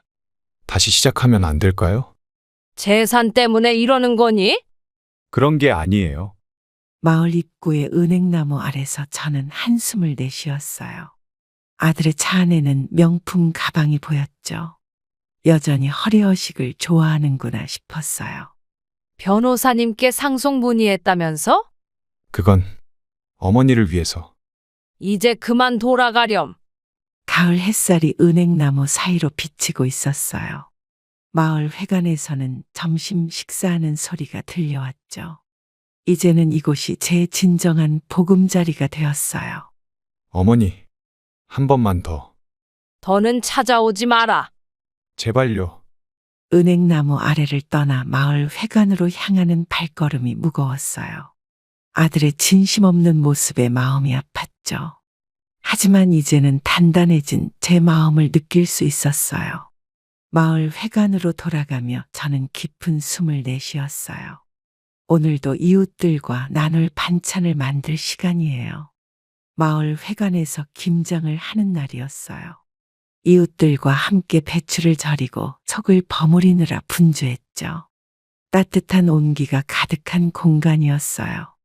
다시 시작하면 안 될까요? 재산 때문에 이러는 거니? 그런 게 아니에요. 마을 입구의 은행나무 아래서 저는 한숨을 내쉬었어요. 아들의 차 안에는 명품 가방이 보였죠. 여전히 허리허식을 좋아하는구나 싶었어요. 변호사님께 상속 문의했다면서? 그건 어머니를 위해서. 이제 그만 돌아가렴. 가을 햇살이 은행나무 사이로 비치고 있었어요. 마을 회관에서는 점심 식사하는 소리가 들려왔죠. 이제는 이곳이 제 진정한 보금자리가 되었어요. 어머니, 한 번만 더. 더는 찾아오지 마라. 제발요. 은행나무 아래를 떠나 마을 회관으로 향하는 발걸음이 무거웠어요. 아들의 진심 없는 모습에 마음이 아팠죠. 하지만 이제는 단단해진 제 마음을 느낄 수 있었어요. 마을 회관으로 돌아가며 저는 깊은 숨을 내쉬었어요. 오늘도 이웃들과 나눌 반찬을 만들 시간이에요. 마을 회관에서 김장을 하는 날이었어요. 이웃들과 함께 배추를 절이고 속을 버무리느라 분주했죠. 따뜻한 온기가 가득한 공간이었어요.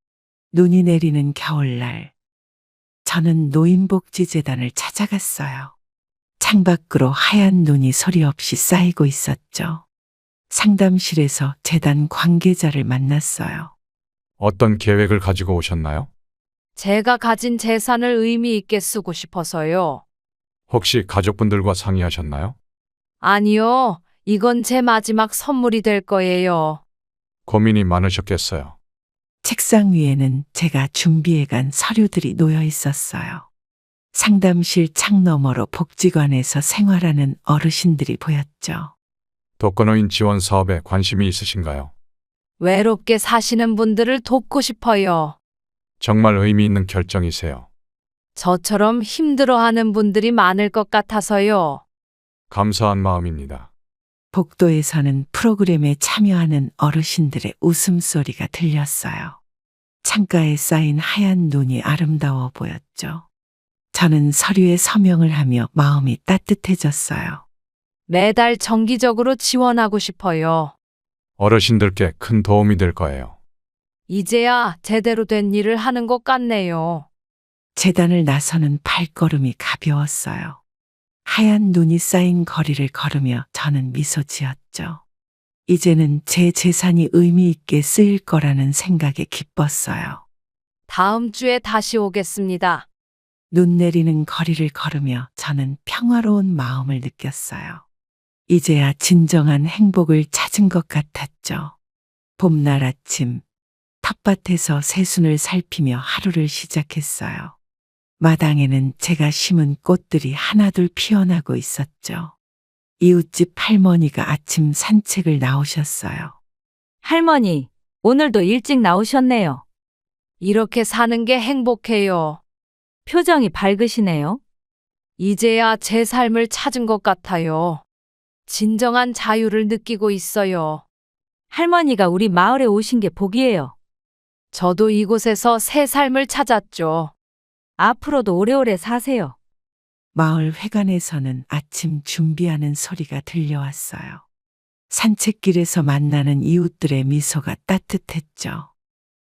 눈이 내리는 겨울날, 저는 노인복지재단을 찾아갔어요. 창밖으로 하얀 눈이 소리 없이 쌓이고 있었죠. 상담실에서 재단 관계자를 만났어요. 어떤 계획을 가지고 오셨나요? 제가 가진 재산을 의미 있게 쓰고 싶어서요. 혹시 가족분들과 상의하셨나요? 아니요. 이건 제 마지막 선물이 될 거예요. 고민이 많으셨겠어요. 책상 위에는 제가 준비해간 서류들이 놓여 있었어요. 상담실 창 너머로 복지관에서 생활하는 어르신들이 보였죠. 독거노인 지원 사업에 관심이 있으신가요? 외롭게 사시는 분들을 돕고 싶어요. 정말 의미 있는 결정이세요. 저처럼 힘들어하는 분들이 많을 것 같아서요. 감사한 마음입니다. 복도에서는 프로그램에 참여하는 어르신들의 웃음소리가 들렸어요. 창가에 쌓인 하얀 눈이 아름다워 보였죠. 저는 서류에 서명을 하며 마음이 따뜻해졌어요. 매달 정기적으로 지원하고 싶어요. 어르신들께 큰 도움이 될 거예요. 이제야 제대로 된 일을 하는 것 같네요. 재단을 나서는 발걸음이 가벼웠어요. 하얀 눈이 쌓인 거리를 걸으며 저는 미소 지었죠. 이제는 제 재산이 의미 있게 쓰일 거라는 생각에 기뻤어요. 다음 주에 다시 오겠습니다. 눈 내리는 거리를 걸으며 저는 평화로운 마음을 느꼈어요. 이제야 진정한 행복을 찾은 것 같았죠. 봄날 아침, 텃밭에서 새순을 살피며 하루를 시작했어요. 마당에는 제가 심은 꽃들이 하나둘 피어나고 있었죠. 이웃집 할머니가 아침 산책을 나오셨어요. 할머니, 오늘도 일찍 나오셨네요. 이렇게 사는 게 행복해요. 표정이 밝으시네요. 이제야 제 삶을 찾은 것 같아요. 진정한 자유를 느끼고 있어요. 할머니가 우리 마을에 오신 게 복이에요. 저도 이곳에서 새 삶을 찾았죠. 앞으로도 오래오래 사세요. 마을 회관에서는 아침 준비하는 소리가 들려왔어요. 산책길에서 만나는 이웃들의 미소가 따뜻했죠.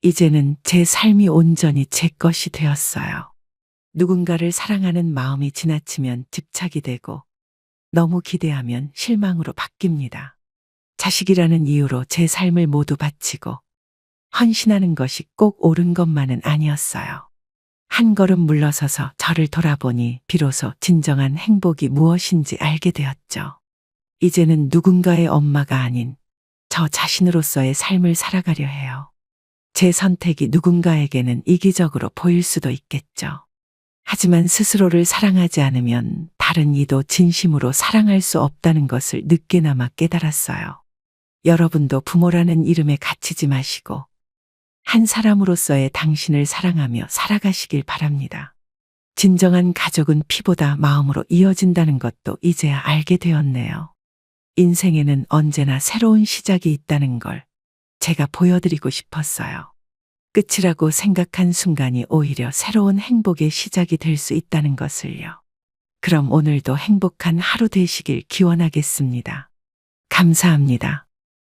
이제는 제 삶이 온전히 제 것이 되었어요. 누군가를 사랑하는 마음이 지나치면 집착이 되고 너무 기대하면 실망으로 바뀝니다. 자식이라는 이유로 제 삶을 모두 바치고 헌신하는 것이 꼭 옳은 것만은 아니었어요. 한 걸음 물러서서 저를 돌아보니 비로소 진정한 행복이 무엇인지 알게 되었죠. 이제는 누군가의 엄마가 아닌 저 자신으로서의 삶을 살아가려 해요. 제 선택이 누군가에게는 이기적으로 보일 수도 있겠죠. 하지만 스스로를 사랑하지 않으면 다른 이도 진심으로 사랑할 수 없다는 것을 늦게나마 깨달았어요. 여러분도 부모라는 이름에 갇히지 마시고 한 사람으로서의 당신을 사랑하며 살아가시길 바랍니다. 진정한 가족은 피보다 마음으로 이어진다는 것도 이제야 알게 되었네요. 인생에는 언제나 새로운 시작이 있다는 걸 제가 보여드리고 싶었어요. 끝이라고 생각한 순간이 오히려 새로운 행복의 시작이 될 수 있다는 것을요. 그럼 오늘도 행복한 하루 되시길 기원하겠습니다. 감사합니다.